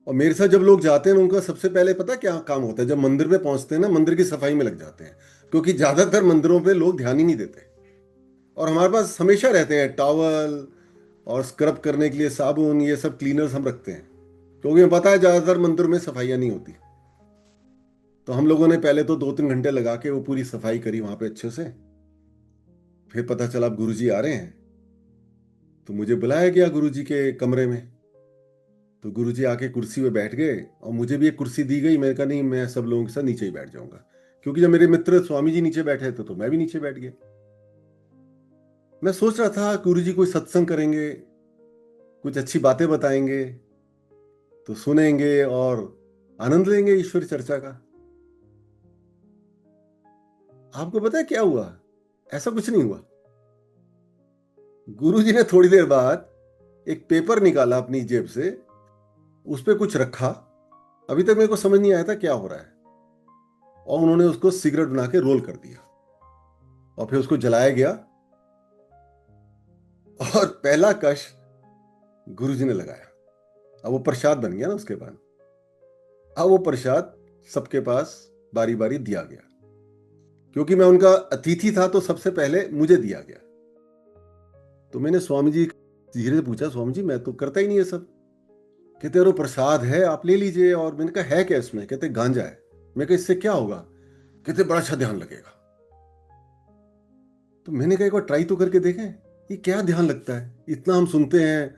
और मेरे साथ जब लोग जाते हैं ना, उनका सबसे पहले पता क्या काम होता है, जब मंदिर पे पहुंचते हैं ना, मंदिर की सफाई में लग जाते हैं। क्योंकि ज्यादातर मंदिरों पे लोग ध्यान ही नहीं देते, और हमारे पास हमेशा रहते हैं टॉवल और स्क्रब करने के लिए साबुन, ये सब क्लीनर्स हम रखते हैं, क्योंकि हमें पता है ज्यादातर मंदिर में सफाइयां नहीं होती। तो हम लोगों ने पहले तो 2-3 घंटे लगा के वो पूरी सफाई करी वहां पे अच्छे से। फिर पता चला अब गुरुजी आ रहे हैं, तो मुझे बुलाया गया गुरुजी के कमरे में। तो गुरुजी आके कुर्सी पे बैठ गए, और मुझे भी एक कुर्सी दी गई। मैंने कहा नहीं, मैं सब लोगों के साथ नीचे ही बैठ जाऊंगा, क्योंकि जब मेरे मित्र स्वामी जी नीचे बैठे थे तो मैं भी नीचे बैठ गया। मैं सोच रहा था गुरुजी कोई सत्संग करेंगे, कुछ अच्छी बातें बताएंगे, तो सुनेंगे और आनंद लेंगे ईश्वर चर्चा का। आपको पता है क्या हुआ? ऐसा कुछ नहीं हुआ। गुरुजी ने थोड़ी देर बाद एक पेपर निकाला अपनी जेब से, उस पर कुछ रखा। अभी तक मेरे को समझ नहीं आया था क्या हो रहा है। और उन्होंने उसको सिगरेट बना के रोल कर दिया, और फिर उसको जलाया गया, और पहला कश गुरुजी ने लगाया। अब वो प्रसाद बन गया ना उसके बाद। अब वो प्रसाद सबके पास बारी बारी दिया गया। क्योंकि मैं उनका अतिथि था तो सबसे पहले मुझे दिया गया। तो मैंने स्वामी जी धीरे से पूछा, स्वामी जी मैं तो करता ही नहीं ये सब। कहते अरे प्रसाद है, आप ले लीजिए। और मैंने कहा है क्या इसमें? कहते गांजा है। मैं कहा इससे क्या होगा? कहते बड़ा अच्छा ध्यान लगेगा। तो मैंने कहा एक बार ट्राई तो करके देखें, ये क्या ध्यान लगता है। इतना हम सुनते हैं,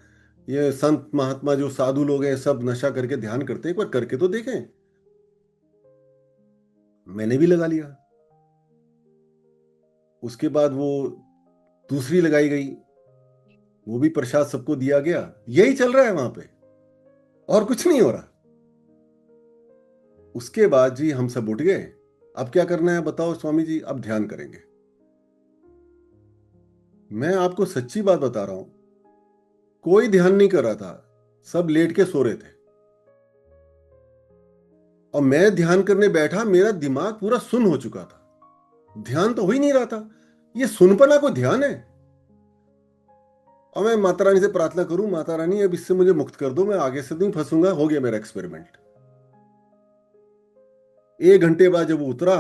ये संत महात्मा जो साधु लोग हैं सब नशा करके ध्यान करते हैं, एक बार करके तो देखें। मैंने भी लगा लिया। उसके बाद वो दूसरी लगाई गई, वो भी प्रसाद सबको दिया गया। यही चल रहा है वहां पे, और कुछ नहीं हो रहा। उसके बाद जी हम सब उठ गए। अब क्या करना है बताओ स्वामी जी? अब ध्यान करेंगे। मैं आपको सच्ची बात बता रहा हूं, कोई ध्यान नहीं कर रहा था, सब लेट के सो रहे थे। और मैं ध्यान करने बैठा, मेरा दिमाग पूरा सुन्न हो चुका था, ध्यान तो हो ही नहीं रहा था। ये सुनपना कोई ध्यान है? और मैं माता रानी से प्रार्थना करूं, माता रानी अब इससे मुझे मुक्त कर दो, मैं आगे से नहीं फंसूंगा, हो गया मेरा एक्सपेरिमेंट। 1 घंटे बाद जब वो उतरा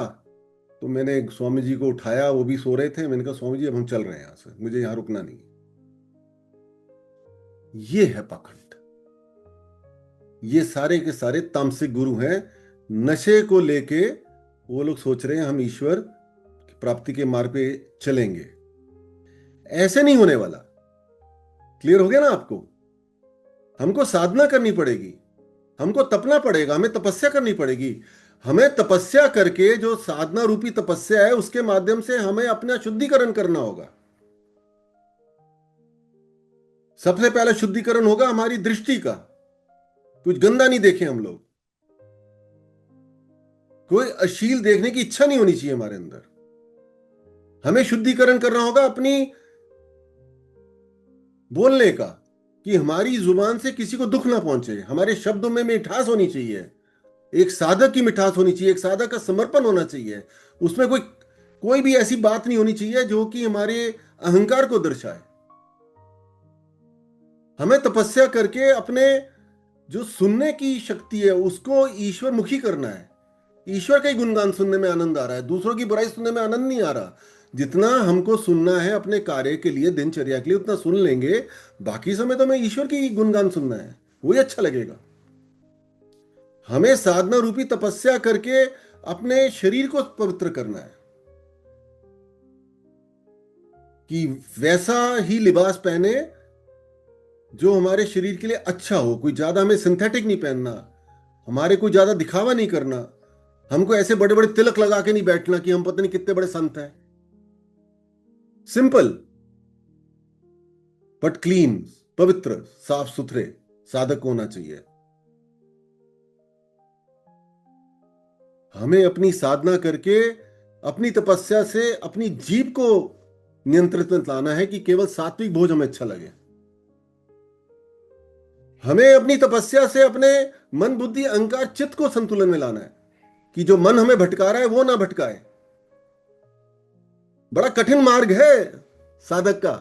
तो मैंने स्वामी जी को उठाया, वो भी सो रहे थे। मैंने कहा स्वामी जी अब हम चल रहे हैं यहां से, मुझे यहां रुकना नहीं। ये है पाखंड। ये सारे के सारे तामसिक गुरु हैं। नशे को लेके वो लोग सोच रहे हैं हम ईश्वर की प्राप्ति के मार्ग पे चलेंगे। ऐसे नहीं होने वाला। क्लियर हो गया ना आपको? हमको साधना करनी पड़ेगी, हमको तपना पड़ेगा, हमें तपस्या करनी पड़ेगी। हमें तपस्या करके, जो साधना रूपी तपस्या है, उसके माध्यम से हमें अपना शुद्धिकरण करना होगा। सबसे पहला शुद्धिकरण होगा हमारी दृष्टि का। कुछ गंदा नहीं देखें हम लोग, कोई अश्लील देखने की इच्छा नहीं होनी चाहिए हमारे अंदर। हमें शुद्धिकरण करना होगा अपनी बोलने का, कि हमारी जुबान से किसी को दुख ना पहुंचे। हमारे शब्दों में मिठास होनी चाहिए, एक साधक की मिठास होनी चाहिए, एक साधक का समर्पण होना चाहिए। उसमें कोई कोई भी ऐसी बात नहीं होनी चाहिए जो कि हमारे अहंकार को दर्शाए। हमें तपस्या करके अपने जो सुनने की शक्ति है उसको ईश्वर मुखी करना है। ईश्वर का ही गुणगान सुनने में आनंद आ रहा है, दूसरों की बुराई सुनने में आनंद नहीं आ रहा। जितना हमको सुनना है अपने कार्य के लिए, दिनचर्या के लिए, उतना सुन लेंगे। बाकी समय तो हमें ईश्वर की गुणगान सुनना है, वही अच्छा लगेगा। हमें साधना रूपी तपस्या करके अपने शरीर को पवित्र करना है, कि वैसा ही लिबास पहने जो हमारे शरीर के लिए अच्छा हो। कोई ज्यादा हमें सिंथेटिक नहीं पहनना, हमारे कोई ज्यादा दिखावा नहीं करना। हमको ऐसे बड़े बड़े तिलक लगा के नहीं बैठना कि हम पता नहीं कितने बड़े संत हैं। सिंपल बट क्लीन, पवित्र, साफ सुथरे साधक होना चाहिए। हमें अपनी साधना करके, अपनी तपस्या से अपनी जीभ को नियंत्रित में लाना है कि केवल सात्विक भोज हमें अच्छा लगे। हमें अपनी तपस्या से अपने मन, बुद्धि, अहंकार, चित्त को संतुलन में लाना है, कि जो मन हमें भटका रहा है वो ना भटकाए। बड़ा कठिन मार्ग है साधक का।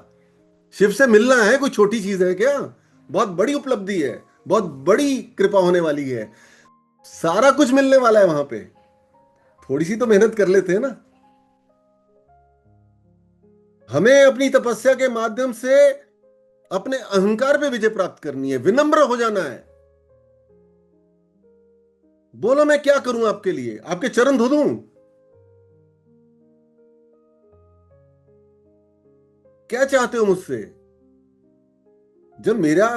शिव से मिलना है कोई छोटी चीज है क्या? बहुत बड़ी उपलब्धि है, बहुत बड़ी कृपा होने वाली है। सारा कुछ मिलने वाला है वहां पे। थोड़ी सी तो मेहनत कर लेते हैं ना। हमें अपनी तपस्या के माध्यम से अपने अहंकार पे विजय प्राप्त करनी है, विनम्र हो जाना है। बोलो मैं क्या करूं आपके लिए? आपके चरण धो दूं? क्या चाहते हो मुझसे? जब मेरा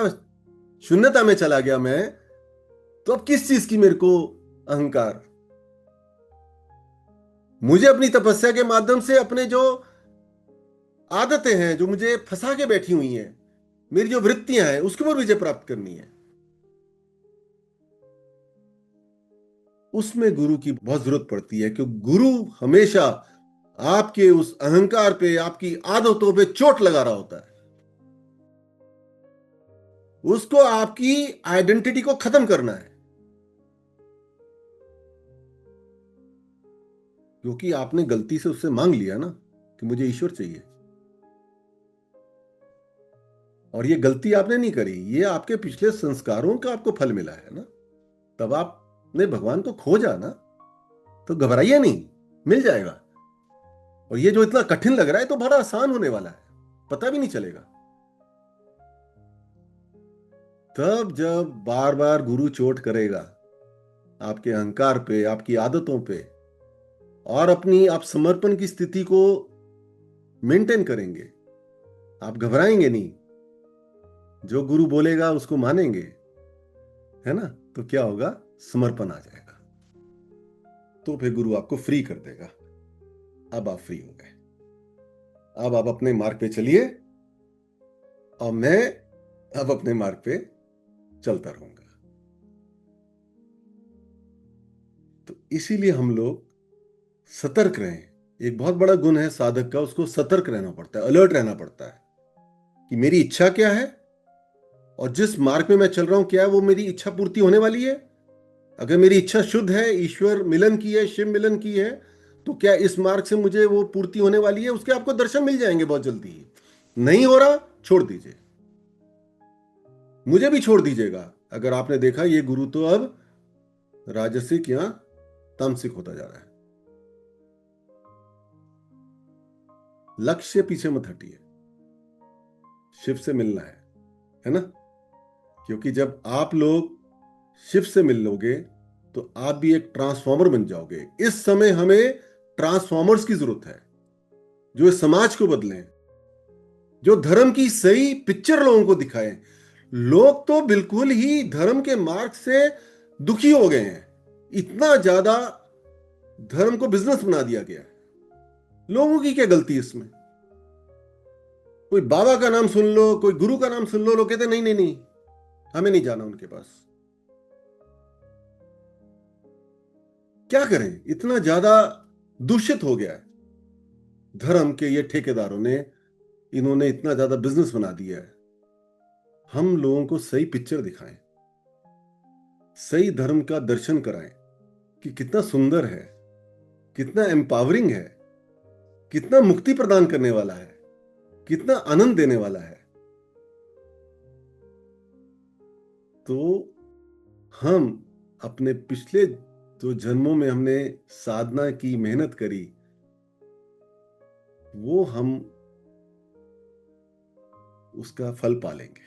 शून्यता में चला गया मैं, तो अब किस चीज की मेरे को अहंकार? मुझे अपनी तपस्या के माध्यम से अपने जो आदतें हैं, जो मुझे फंसा के बैठी हुई हैं, मेरी जो वृत्तियां हैं, उसके ऊपर विजय प्राप्त करनी है। उसमें गुरु की बहुत जरूरत पड़ती है, क्योंकि गुरु हमेशा आपके उस अहंकार पे, आपकी आदतों पे चोट लगा रहा होता है। उसको आपकी आइडेंटिटी को खत्म करना है, क्योंकि आपने गलती से उससे मांग लिया ना कि मुझे ईश्वर चाहिए। और ये गलती आपने नहीं करी, ये आपके पिछले संस्कारों का आपको फल मिला है ना। तब आपने भगवान को खोजा ना, तो घबराइए नहीं, मिल जाएगा। और ये जो इतना कठिन लग रहा है तो बड़ा आसान होने वाला है, पता भी नहीं चलेगा। तब जब बार बार गुरु चोट करेगा आपके अहंकार पे, आपकी आदतों पे, और अपनी आप समर्पण की स्थिति को मेंटेन करेंगे, आप घबराएंगे नहीं, जो गुरु बोलेगा उसको मानेंगे, है ना, तो क्या होगा? समर्पण आ जाएगा। तो फिर गुरु आपको फ्री कर देगा। अब आप फ्री हो गए। अब आप अपने मार्ग पे चलिए, और मैं अब अपने मार्ग पे चलता रहूंगा। तो इसीलिए हम लोग सतर्क रहें। एक बहुत बड़ा गुण है साधक का, उसको सतर्क रहना पड़ता है, अलर्ट रहना पड़ता है कि मेरी इच्छा क्या है, और जिस मार्ग में मैं चल रहा हूं क्या है वो मेरी इच्छा पूर्ति होने वाली है। अगर मेरी इच्छा शुद्ध है, ईश्वर मिलन की है, शिव मिलन की है, तो क्या इस मार्ग से मुझे वो पूर्ति होने वाली है? उसके आपको दर्शन मिल जाएंगे बहुत जल्दी ही। नहीं हो रहा, छोड़ दीजिए। मुझे भी छोड़ दीजिएगा। अगर आपने देखा ये गुरु तो अब राजसिक या तामसिक होता जा रहा है। लक्ष्य पीछे मत हटिए, शिव से मिलना है ना? क्योंकि जब आप लोग शिव से मिल लोगे तो आप भी एक ट्रांसफॉर्मर बन जाओगे। इस समय हमें ट्रांसफॉर्मर्स की जरूरत है, जो इस समाज को बदलें, जो धर्म की सही पिक्चर लोगों को दिखाएं। लोग तो बिल्कुल ही धर्म के मार्ग से दुखी हो गए हैं। इतना ज्यादा धर्म को बिजनेस बना दिया गया है। लोगों की क्या गलती है इसमें? कोई बाबा का नाम सुन लो, कोई गुरु का नाम सुन लो, लोग कहते नहीं नहीं नहीं, हमें नहीं जाना उनके पास। क्या करें, इतना ज्यादा दूषित हो गया है धर्म के ये ठेकेदारों ने, इन्होंने इतना ज्यादा बिजनेस बना दिया है। हम लोगों को सही पिक्चर दिखाएं, सही धर्म का दर्शन कराएं कि कितना सुंदर है, कितना एम्पावरिंग है, कितना मुक्ति प्रदान करने वाला है, कितना आनंद देने वाला है। तो हम अपने पिछले जो जन्मों में हमने साधना की, मेहनत करी, वो हम उसका फल पालेंगे।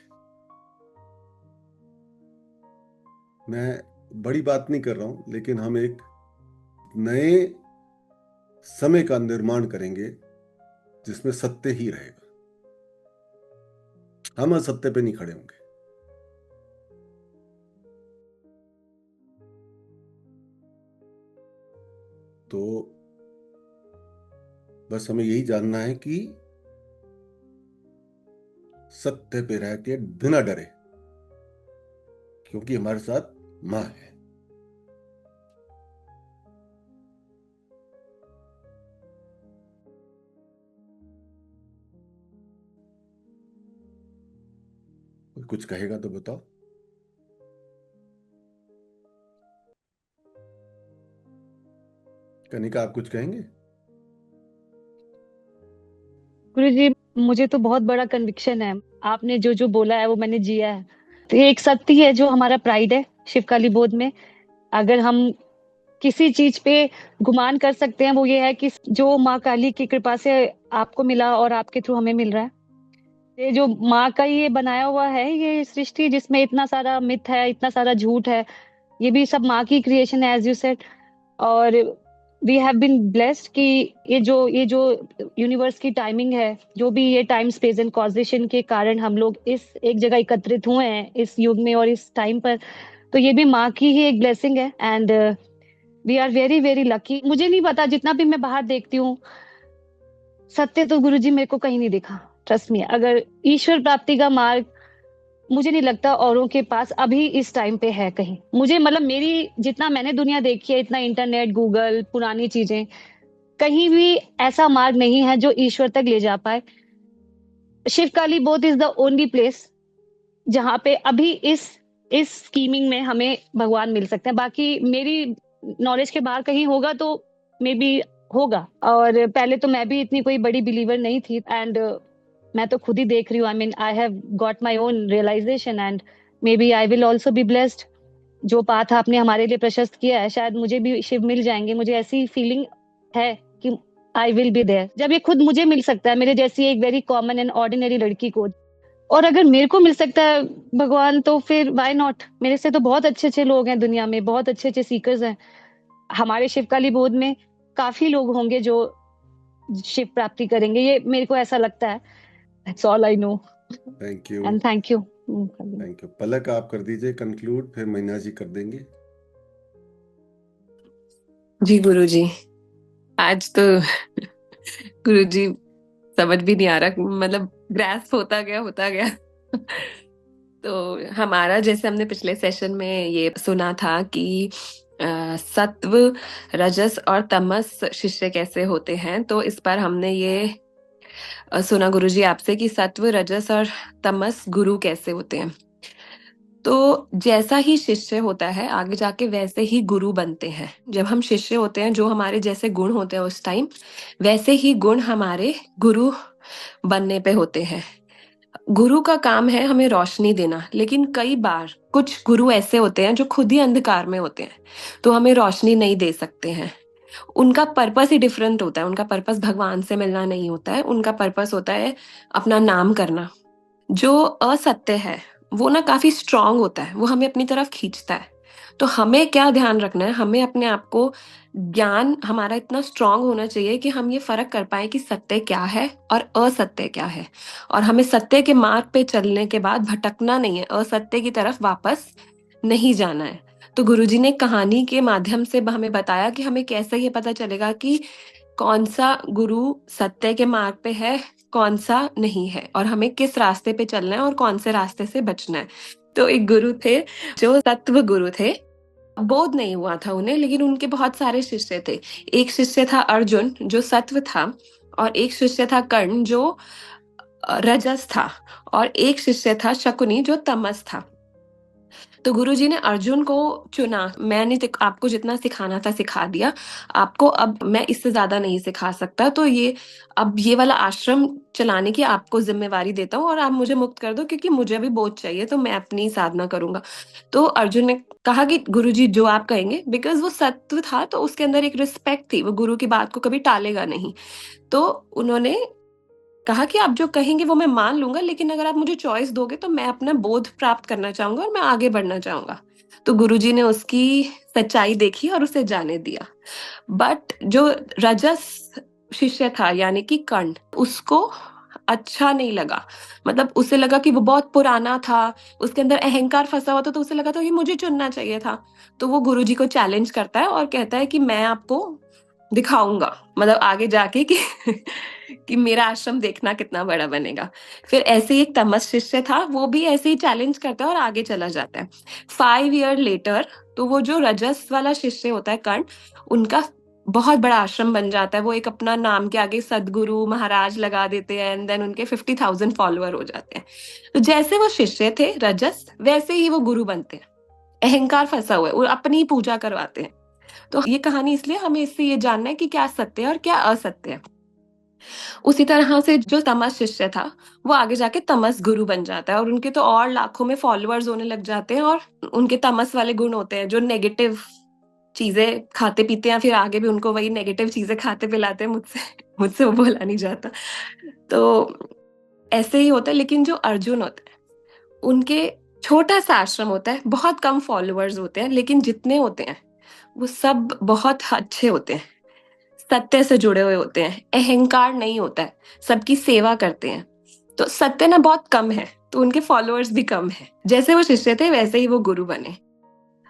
मैं बड़ी बात नहीं कर रहा हूं, लेकिन हम एक नए समय का निर्माण करेंगे जिसमें सत्य ही रहेगा। हम असत्य पे नहीं खड़े होंगे। तो बस हमें यही जानना है कि सत्य पे रह के बिना डरे, क्योंकि हमारे साथ मां है। कोई कुछ कहेगा तो बताओ। कनिका, आप कुछ कहेंगे? गुरु जी, मुझे तो बहुत बड़ा कन्विक्शन है। आपने जो जो बोला है वो मैंने जिया है। तो ये एक शक्ति है जो हमारा प्राइड है शिवकाली बोध में। अगर हम किसी चीज पे गुमान कर सकते हैं वो ये है कि जो माँ काली की कृपा से आपको मिला और आपके थ्रू हमें मिल रहा है। ये जो माँ का ये बनाया हुआ है, ये सृष्टि जिसमें इतना सारा मिथ है, इतना सारा झूठ है, ये भी सब माँ की क्रिएशन है, एज यू सेड। और वी हैव बीन ब्लेस्ड कि ये जो यूनिवर्स की टाइमिंग है, जो भी ये टाइम स्पेस एंड कॉजेशन के कारण हम लोग इस एक जगह एकत्रित हुए हैं इस युग में और इस टाइम पर, तो ये भी माँ की ही एक ब्लेसिंग है। And we are very very lucky. मुझे नहीं पता, जितना भी मैं बाहर देखती हूँ, सत्य तो गुरुजी मेरे को कहीं नहीं दिखा। ट्रस्ट मी, अगर ईश्वर प्राप्ति का मार्ग मुझे नहीं लगता औरों के पास अभी इस टाइम पे है कहीं। मुझे मतलब मेरी जितना मैंने दुनिया देखी है, इतना इंटरनेट, गूगल, पुरानी चीजें, कहीं भी ऐसा मार्ग नहीं है जो ईश्वर तक ले जा पाए। शिवकाली बोध इज द ओनली प्लेस जहां पे अभी इस स्कीमिंग में हमें भगवान मिल सकते हैं। बाकी मेरी नॉलेज के बाहर कहीं होगा तो मे बी होगा। और पहले तो मैं भी इतनी कोई बड़ी बिलीवर नहीं थी। एंड मैं तो खुद ही देख रही हूँ, I mean I have got my own realization and may be I will also be blessed. जो पाथ आपने हमारे लिए प्रशस्त किया है, शायद मुझे भी शिव मिल जाएंगे। मुझे ऐसी फीलिंग है कि आई विल बी देयर। जब ये खुद मुझे मिल सकता है, मेरे जैसी एक वेरी कॉमन एंड ऑर्डिनरी लड़की को, और अगर मेरे को मिल सकता है भगवान, तो फिर व्हाई नॉट। मेरे से तो बहुत अच्छे अच्छे लोग हैं दुनिया में, बहुत अच्छे अच्छे सीकर्स हैं। हमारे शिवकाली बोध में काफी लोग होंगे जो शिव प्राप्ति करेंगे, ये मेरे को ऐसा लगता है। That's all I know. Thank you. And thank you. Thank you. Palak, आप कर दीजिए कंक्लूड, फिर मीना जी कर देंगे। जी गुरुजी, आज तो गुरुजी समझ भी नहीं आ रहा, मतलब ग्रैस्प होता गया तो हमारा, जैसे हमने पिछले सेशन में ये सुना था कि सत्व, रजस और तमस शिष्य कैसे होते हैं, तो इस बार हमने ये सुना गुरुजी आपसे कि सत्व, रजस और तमस गुरु कैसे होते हैं। तो जैसा ही शिष्य होता है आगे जाके वैसे ही गुरु बनते हैं। जब हम शिष्य होते हैं, जो हमारे जैसे गुण होते हैं उस टाइम, वैसे ही गुण हमारे गुरु बनने पे होते हैं। गुरु का काम है हमें रोशनी देना, लेकिन कई बार कुछ गुरु ऐसे होते हैं जो खुद ही अंधकार में होते हैं, तो हमें रोशनी नहीं दे सकते हैं। उनका पर्पस ही डिफरेंट होता है। उनका पर्पस भगवान से मिलना नहीं होता है, उनका पर्पस होता है अपना नाम करना। जो असत्य है वो ना काफी स्ट्रांग होता है, वो हमें अपनी तरफ खींचता है। तो हमें क्या ध्यान रखना है, हमें अपने आप को, ज्ञान हमारा इतना स्ट्रांग होना चाहिए कि हम ये फर्क कर पाए कि सत्य क्या है और असत्य क्या है। और हमें सत्य के मार्ग पे चलने के बाद भटकना नहीं है, असत्य की तरफ वापस नहीं जाना है। तो गुरुजी ने कहानी के माध्यम से हमें बताया कि हमें कैसे ये पता चलेगा कि कौन सा गुरु सत्य के मार्ग पे है, कौन सा नहीं है, और हमें किस रास्ते पे चलना है और कौन से रास्ते से बचना है। तो एक गुरु थे जो सत्व गुरु थे, बोध नहीं हुआ था उन्हें, लेकिन उनके बहुत सारे शिष्य थे। एक शिष्य था अर्जुन जो सत्व था, और एक शिष्य था कर्ण जो रजस था, और एक शिष्य था शकुनी जो तमस था। तो गुरुजी ने अर्जुन को चुना। मैंने आपको जितना सिखाना था सिखा दिया, आपको अब मैं इससे ज्यादा नहीं सिखा सकता, तो अब ये वाला आश्रम चलाने की आपको जिम्मेवारी देता हूँ, और आप मुझे मुक्त कर दो क्योंकि मुझे भी बोध चाहिए, तो मैं अपनी साधना करूंगा। तो अर्जुन ने कहा कि गुरुजी जो आप कहेंगे, बिकॉज वो सत्व था तो उसके अंदर एक रिस्पेक्ट थी, वो गुरु की बात को कभी टालेगा नहीं। तो उन्होंने कहा कि आप जो कहेंगे वो मैं मान लूंगा, लेकिन अगर आप मुझे चॉइस दोगे तो मैं अपना बोध प्राप्त करना चाहूंगा और मैं आगे बढ़ना चाहूंगा। तो गुरुजी ने उसकी सच्चाई देखी और उसे जाने दिया। बट जो रजस शिष्य था यानी कि कर्ण, उसको अच्छा नहीं लगा। मतलब उसे लगा कि वो बहुत पुराना था, उसके अंदर अहंकार फंसा हुआ था, तो उसे लगा था कि मुझे चुनना चाहिए था। तो वो गुरुजी को चैलेंज करता है और कहता है कि मैं आपको दिखाऊंगा, मतलब आगे जाके कि मेरा आश्रम देखना कितना बड़ा बनेगा। फिर ऐसे ही एक तमस शिष्य था, वो भी ऐसे ही चैलेंज करता है और आगे चला जाता है। 5 year लेटर तो वो जो रजस वाला शिष्य होता है कर्ण, उनका बहुत बड़ा आश्रम बन जाता है। वो एक अपना नाम के आगे सदगुरु महाराज लगा देते हैं, एंड देन उनके 50,000 फॉलोअर हो जाते हैं। तो जैसे वो शिष्य थे रजस, वैसे ही वो गुरु बनते हैं। अहंकार फंसा हुआ है, वो अपनी पूजा करवाते हैं। तो ये कहानी इसलिए हमें इससे ये जानना है कि क्या सत्य है और क्या असत्य है। उसी तरह से जो तमस शिष्य था वो आगे जाके तमस गुरु बन जाता है, और उनके तो और लाखों में फॉलोअर्स होने लग जाते हैं, और उनके तमस वाले गुण होते हैं जो नेगेटिव चीजें खाते पीते हैं, फिर आगे भी उनको वही नेगेटिव चीजें खाते पिलाते हैं। मुझसे मुझसे वो बोला नहीं जाता। तो ऐसे ही होता है। लेकिन जो अर्जुन होते हैं उनके छोटा सा आश्रम होता है, बहुत कम फॉलोअर्स होते हैं, लेकिन जितने होते हैं वो सब बहुत अच्छे होते हैं, सत्य से जुड़े हुए होते हैं, अहंकार नहीं होता है, सबकी सेवा करते हैं। तो सत्य ना बहुत कम है, तो उनके फॉलोअर्स भी कम है। जैसे वो शिष्य थे वैसे ही वो गुरु बने।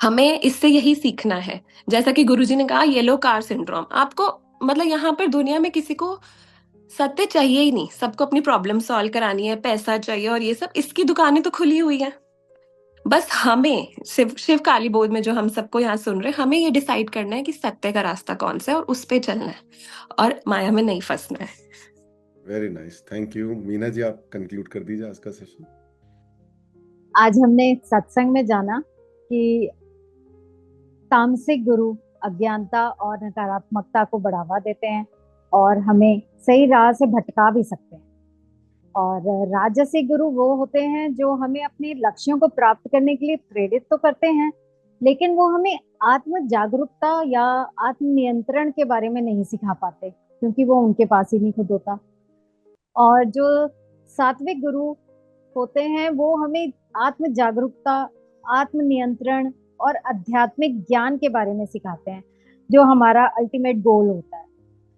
हमें इससे यही सीखना है। जैसा कि गुरुजी ने कहा, येलो कार सिंड्रोम। आपको मतलब यहाँ पर दुनिया में किसी को सत्य चाहिए ही नहीं, सबको अपनी प्रॉब्लम सॉल्व करानी है, पैसा चाहिए और ये सब, इसकी दुकानें तो खुली हुई हैं। बस हमें शिव काली बोध में जो हम सबको यहाँ सुन रहे हैं, हमें ये डिसाइड करना है कि सत्य का रास्ता कौन सा है और उस पे चलना है, और माया में नहीं फंसना है। Very nice, thank you. Meena ji, आप कंक्लूड कर दीजिए आज का सेशन। आज हमने सत्संग में जाना कि तामसिक गुरु अज्ञानता और नकारात्मकता को बढ़ावा देते हैं और हमें सही राह से भटका भी सकते हैं। और राजसिक गुरु वो होते हैं जो हमें अपने लक्ष्यों को प्राप्त करने के लिए प्रेरित तो करते हैं, लेकिन वो हमें आत्म जागरूकता या आत्म नियंत्रण के बारे में नहीं सिखा पाते, क्योंकि वो उनके पास ही नहीं खुद होता। और जो सात्विक गुरु होते हैं वो हमें आत्म जागरूकता, आत्म नियंत्रण और आध्यात्मिक ज्ञान के बारे में सिखाते हैं, जो हमारा अल्टीमेट गोल होता है।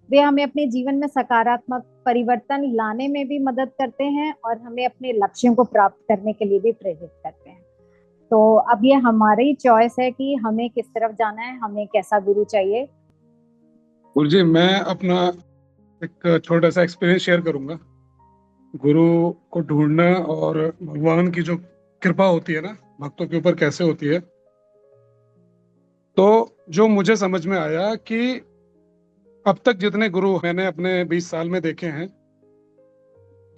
वे हमें अपने जीवन में सकारात्मक परिवर्तन लाने में भी मदद करते हैं और हमें अपने लक्ष्यों को प्राप्त करने के लिए भी प्रेरित करते हैं। तो अब ये हमारी चॉइस है कि हमें किस तरफ जाना है, हमें कैसा गुरु चाहिए। गुरुजी, मैं अपना एक छोटा सा एक्सपीरियंस शेयर करूंगा। गुरु को ढूंढना और भगवान की जो कृपा होती है ना भक्तों के ऊपर कैसे होती है, तो जो मुझे समझ में आया कि अब तक जितने गुरु मैंने अपने 20 साल में देखे हैं,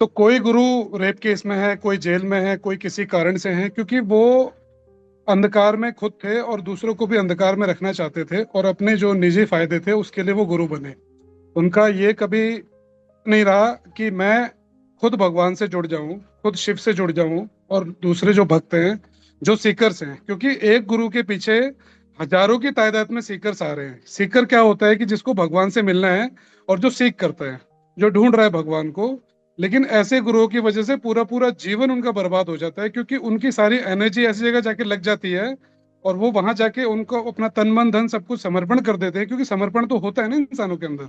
तो कोई गुरु रेप केस में है, कोई जेल में है, कोई किसी कारण से है, क्योंकि वो अंधकार में खुद थे और दूसरों को भी अंधकार में रखना चाहते थे, और अपने जो निजी फायदे थे उसके लिए वो गुरु बने। उनका ये कभी नहीं रहा कि मैं खुद भगवान से जुड़ जाऊं, खुद शिव से जुड़ जाऊं, और दूसरे जो भक्त हैं, जो सीकर्स हैं, क्योंकि एक गुरु के पीछे हजारों की तादाद में सीकर्स आ रहे हैं। सीकर क्या होता है कि जिसको भगवान से मिलना है, और जो सीख करता है, जो ढूंढ रहा है भगवान को। लेकिन ऐसे गुरुओं की वजह से पूरा पूरा जीवन उनका बर्बाद हो जाता है, क्योंकि उनकी सारी एनर्जी ऐसी जगह जाके लग जाती है, और वो वहां जाके उनको अपना तन मन धन सब कुछ समर्पण कर देते हैं, क्योंकि समर्पण तो होता है ना इंसानों के अंदर।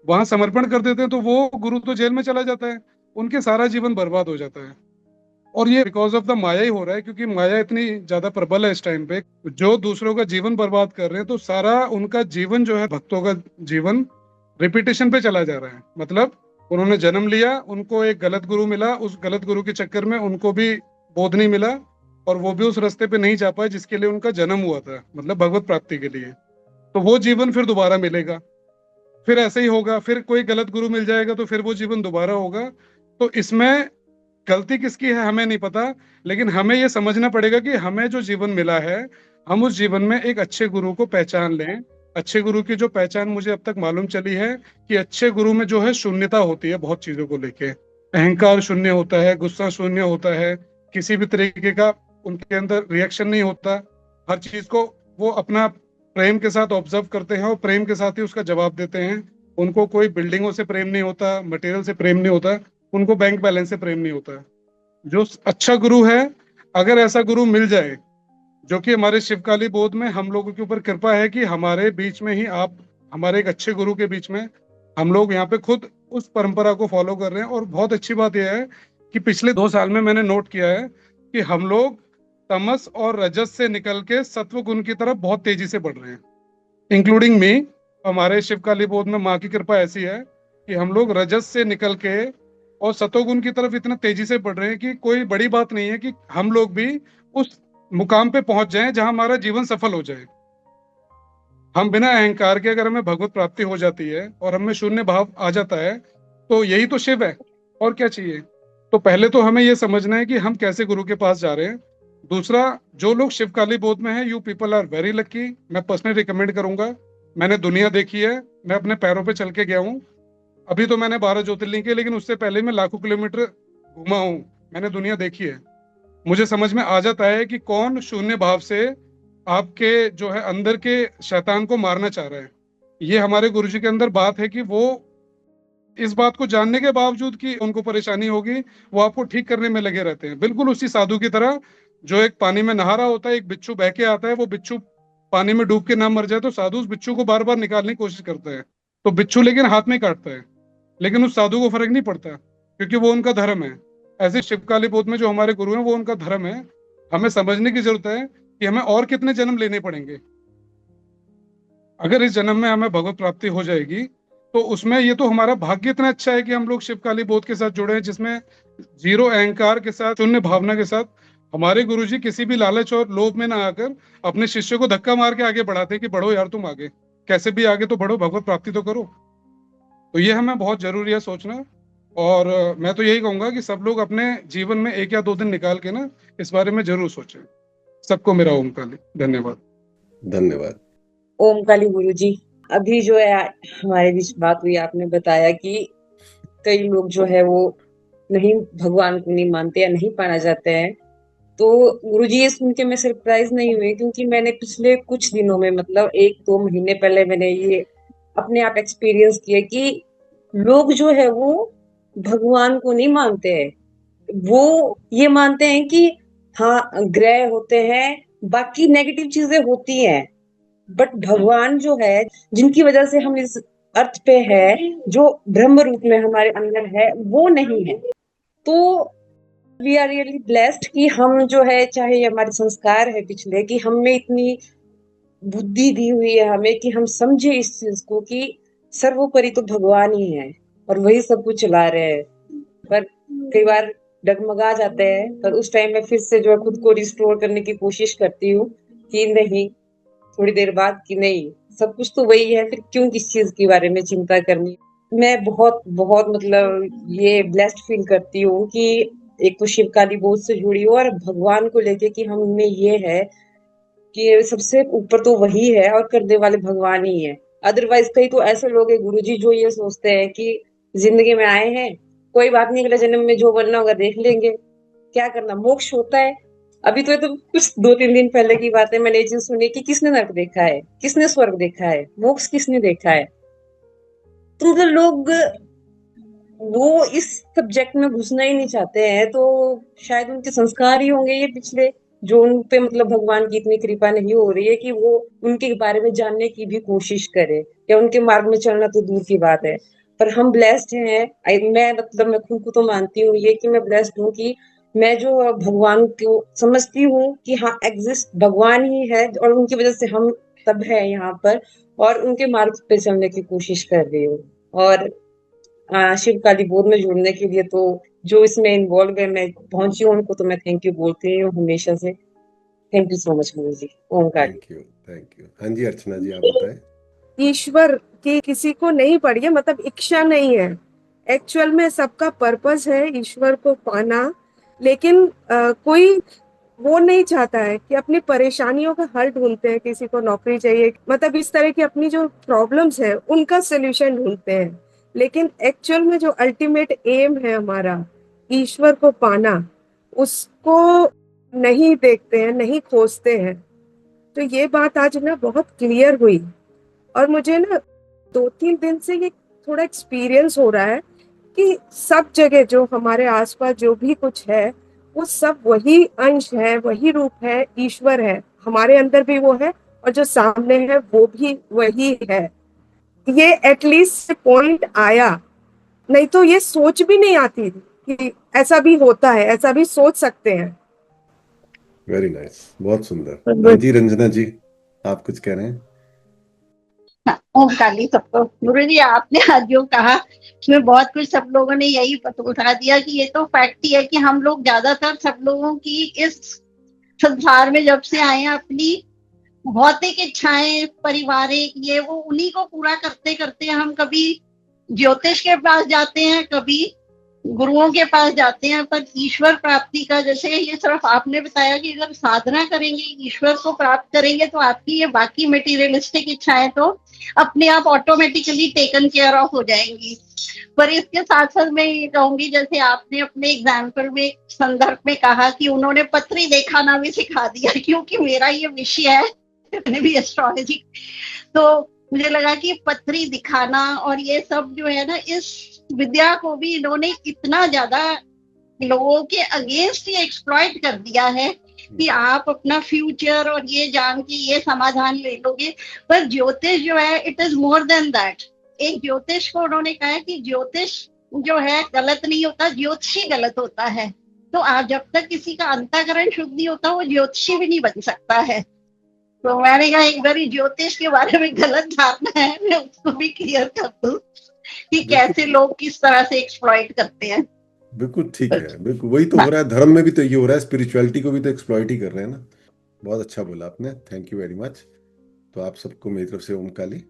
वहां समर्पण कर देते हैं तो वो गुरु तो जेल में चला जाता है, उनके सारा जीवन बर्बाद हो जाता है। और ये बिकॉज ऑफ द माया ही हो रहा है, क्योंकि माया इतनी ज्यादा प्रबल है इस टाइम पे। जो दूसरों का जीवन बर्बाद कर रहे हैं, तो सारा उनका जीवन जो है, भक्तों का जीवन रिपीटेशन पे चला जा रहा है। मतलब उन्होंने जन्म लिया, उनको एक गलत गुरु मिला, उस गलत गुरु के चक्कर में उनको भी बोध नहीं मिला, और वो भी उस रास्ते पे नहीं जा पाए जिसके लिए उनका जन्म हुआ था, मतलब भगवत प्राप्ति के लिए। तो वो जीवन फिर दोबारा मिलेगा, फिर ऐसे ही होगा, फिर कोई गलत गुरु मिल जाएगा तो फिर वो जीवन दोबारा होगा। तो इसमें गलती किसकी है हमें नहीं पता, लेकिन हमें ये समझना पड़ेगा कि हमें जो जीवन मिला है, हम उस जीवन में एक अच्छे गुरु को पहचान लें। अच्छे गुरु की जो पहचान मुझे अब तक मालूम चली है कि अच्छे गुरु में जो है शून्यता होती है, बहुत चीजों को लेके। अहंकार शून्य होता है, गुस्सा शून्य होता है, किसी भी तरीके का उनके अंदर रिएक्शन नहीं होता। हर चीज को वो अपना प्रेम के साथ ऑब्जर्व करते हैं, और प्रेम के साथ ही उसका जवाब देते हैं। उनको कोई बिल्डिंगों से प्रेम नहीं होता, मटेरियल से प्रेम नहीं होता, उनको बैंक बैलेंस से प्रेम नहीं होता। जो अच्छा गुरु है, अगर ऐसा गुरु मिल जाए, जो कि हमारे शिवकाली बोध में हम लोगों के ऊपर कृपा है कि हमारे बीच में ही आप, हमारे एक अच्छे गुरु के बीच में हम लोग यहाँ पे खुद उस परंपरा को फॉलो कर रहे हैं। और बहुत अच्छी बात यह है कि पिछले 2 साल में मैंने नोट किया है कि हम लोग तमस और रजस से निकल के सत्व गुण की तरफ बहुत तेजी से बढ़ रहे हैं, इंक्लूडिंग मी। हमारे शिवकाली बोध में माँ की कृपा ऐसी है कि हम लोग रजस से निकल के और सतोगुण की तरफ इतना तेजी से बढ़ रहे हैं कि कोई बड़ी बात नहीं है कि हम लोग भी उस मुकाम पे पहुंच जाएं जहां हमारा जीवन सफल हो जाए। हम बिना अहंकार के अगर हमें भगवत प्राप्ति हो जाती है और हमें शून्य भाव आ जाता है, तो यही तो शिव है, और क्या चाहिए। तो पहले तो हमें यह समझना है कि हम कैसे गुरु के पास जा रहे हैं। दूसरा, जो लोग शिवकाली बोध में हैं, you people are very lucky. मैं पर्सनली रिकमेंड करूंगा। मैंने दुनिया देखी है, मैं अपने पैरों पे चल के गया हूँ। अभी तो मैंने 12 ज्योतिर्लिंग किए, लेकिन उससे पहले मैं लाखों किलोमीटर घुमा हूँ, मैंने दुनिया देखी है। मुझे समझ में आ जाता है कि कौन शून्य भाव से आपके जो है अंदर के शैतान को मारना चाह रहा है। ये हमारे गुरुजी के अंदर बात है कि वो इस बात को जानने के बावजूद कि उनको परेशानी होगी, वो आपको ठीक करने में लगे रहते हैं, बिल्कुल उसी साधु की तरह जो एक पानी में नहा रहा होता है, एक बिच्छू बह के आता है, वो बिच्छू पानी में डूब के ना मर जाए तो साधु उस बिच्छू को बार बार निकालने की कोशिश करता है। तो बिच्छू लेकिन हाथ में काटता है, लेकिन उस साधु को फर्क नहीं पड़ता, क्योंकि वो उनका धर्म है। ऐसे शिवकाली बोध में जो हमारे गुरु हैं, वो उनका धर्म है। हमें समझने की जरूरत है कि हमें और कितने जन्म लेने पड़ेंगे। अगर इस जन्म में हमें भगवत प्राप्ति हो जाएगी, तो उसमें ये तो हमारा भाग्य इतना अच्छा है कि हम लोग शिवकाली बोध के साथ जुड़े हैं, जिसमें जीरो अहंकार के साथ, शून्य भावना के साथ हमारे गुरुजी किसी भी लालच और लोभ में ना आकर अपने शिष्य को धक्का मार के आगे बढ़ाते हैं कि बढ़ो यार, तुम आगे, कैसे भी आगे तो बढ़ो, भगवत प्राप्ति तो करो। तो ये हमें बहुत जरूरी है सोचना। और मैं तो यही कहूंगा कि सब लोग अपने जीवन में 1 या 2 दिन निकाल के ना इस बारे में जरूर सोचें। सबको मेरा ओम काली धन्यवाद। धन्यवाद। ओम काली गुरु जी, अभी जो है हमारे बीच बात हुई, आपने बताया कि कई लोग जो है वो नहीं, भगवान को नहीं मानते या नहीं पाना चाहते हैं। तो गुरु जी, ये सुन के मैं सरप्राइज नहीं हुई, क्योंकि मैंने पिछले कुछ दिनों में, मतलब 1-2 महीने पहले मैंने ये अपने आप एक्सपीरियंस किया कि लोग जो है वो भगवान को नहीं मानते हैं। वो ये मानते हैं कि हाँ, ग्रह होते हैं, बाकी नेगेटिव चीजें होती हैं, बट भगवान जो है, जिनकी वजह से हम इस अर्थ पे है, जो ब्रह्म रूप में हमारे अंदर है, वो नहीं है। तो वी आर रियली ब्लेस्ड कि हम जो है, चाहे हमारे संस्कार है पिछले, कि हमें इतनी बुद्धि दी हुई है हमें कि हम समझे इस चीज को कि सर्वोपरि तो भगवान ही है और वही सब कुछ चला रहे हैं। पर कई बार डगमगा जाते हैं, पर उस टाइम में फिर से जो है खुद को रिस्टोर करने की कोशिश करती हूँ कि नहीं, थोड़ी देर बाद कि नहीं, सब कुछ तो वही है, फिर क्यों किस चीज के बारे में चिंता करनी। मैं बहुत बहुत मतलब ये ब्लेस्ड फील करती हूँ कि एक तो शिवकाली बोध से जुड़ी हूँ, और भगवान को लेके कि हम में ये है कि सबसे ऊपर तो वही है और करने वाले भगवान ही है। अदरवाइज कई तो ऐसे लोग हैं गुरुजी जो ये सोचते हैं कि जिंदगी में आए हैं कोई बात नहीं, अगले जन्म में जो बनना होगा देख लेंगे, क्या करना, मोक्ष होता है। अभी तो ये तो कुछ 2-3 दिन पहले की बात है, मैंने ये चीज सुनी कि किसने नरक देखा है, किसने स्वर्ग देखा है, मोक्ष किसने देखा है। तो मतलब लोग वो इस सब्जेक्ट में घुसना ही नहीं चाहते हैं, तो शायद उनके संस्कार ही होंगे ये पिछले, जो उन पे मतलब भगवान की इतनी कृपा नहीं हो रही है कि वो उनके बारे में जानने की भी कोशिश करे, या उनके मार्ग में चलना तो दूर की बात है। पर हम ब्लेस्ड हैं। मैं मतलब मैं खुद को तो मानती हूँ ये कि मैं ब्लेस्ड हूँ कि मैं जो भगवान को समझती हूँ कि हाँ एग्जिस्ट भगवान ही है, और उनकी वजह से हम सब है यहाँ पर, और उनके मार्ग पे चलने की कोशिश कर रही हूँ। और शिव काली बोध में जुड़ने के लिए तो जो इसमें इन्वॉल्व है, मैं पहुंची हूँ, उनको तो मैं थैंक यू बोलती हूँ हमेशा से। Thank you so much Guru ji. Omkar. Thank you. हाँ जी अर्चना जी, आप बताएं। ईश्वर की किसी को नहीं पड़ी है, मतलब इच्छा नहीं है। एक्चुअल में सबका पर्पस है ईश्वर को पाना, लेकिन कोई वो नहीं चाहता है कि अपनी परेशानियों का हल ढूंढते हैं। किसी को नौकरी चाहिए, मतलब इस तरह की अपनी जो प्रॉब्लम्स है उनका सोल्यूशन ढूंढते हैं। लेकिन एक्चुअल में जो अल्टीमेट एम है हमारा, ईश्वर को पाना, उसको नहीं देखते हैं, नहीं खोजते हैं। तो ये बात आज ना बहुत क्लियर हुई, और मुझे ना 2-3 दिन से ये थोड़ा एक्सपीरियंस हो रहा है कि सब जगह जो हमारे आसपास जो भी कुछ है, वो सब वही अंश है, वही रूप है, ईश्वर है। हमारे अंदर भी वो है, और जो सामने है वो भी वही है। ये एटलीस्ट पॉइंट आया, नहीं तो ये सोच भी नहीं आती कि ऐसा भी होता है, ऐसा भी सोच सकते हैं। वेरी नाइस, बहुत सुंदर। हाँ जी रंजना जी, आप कुछ कह रहे हैं? ओम काली सबको। गुरु जी आपने आज जो कहा उसमें बहुत कुछ सब लोगों ने यही उठा दिया कि ये तो फैक्ट ही है कि हम लोग ज्यादातर सब लोगों की इस संसार में जब से आए हैं अपनी भौतिक इच्छाएं, पारिवारिक ये वो उन्हीं को पूरा करते करते हम कभी ज्योतिष के पास जाते हैं, कभी गुरुओं के पास जाते हैं, पर ईश्वर प्राप्ति का जैसे ये सिर्फ आपने बताया कि अगर साधना करेंगे ईश्वर को प्राप्त करेंगे तो आपकी ये बाकी मटेरियलिस्टिक इच्छाएं तो अपने आप ऑटोमेटिकली टेकन केयर ऑफ हो जाएंगी। पर इसके साथ साथ मैं ये कहूंगी, जैसे आपने अपने एग्जाम्पल में संदर्भ में कहा कि उन्होंने पत्री दिखाना भी सिखा दिया, क्योंकि मेरा ये विषय है, मैंने भी एस्ट्रोलॉजी, तो मुझे लगा कि पत्री दिखाना और ये सब जो है ना, इस विद्या को भी इन्होंने इतना ज्यादा लोगों के अगेंस्ट ही एक्सप्लॉइट कर दिया है कि आप अपना फ्यूचर और ये जान के ये समाधान ले लोगे। पर ज्योतिष जो है it is more than that. एक ज्योतिष को उन्होंने कहा है कि ज्योतिष जो है गलत नहीं होता, ज्योतिषी गलत होता है। तो आप जब तक किसी का अंतःकरण शुद्ध नहीं होता वो ज्योतिषी भी नहीं बन सकता है। तो मैंने कहा एक बार ज्योतिष के बारे में गलत धारणा है, मैं उसको भी क्लियर कर दूं कि कैसे लोग किस तरह से एक्सप्लॉइट करते हैं। बिल्कुल ठीक है, बिल्कुल वही तो हो रहा है। धर्म में भी तो ये हो रहा है, स्पिरिचुअलिटी को भी तो एक्सप्लॉइट ही कर रहे हैं ना। बहुत अच्छा बोला आपने, थैंक यू वेरी मच। तो आप सबको मेरी तरफ से ओम काली।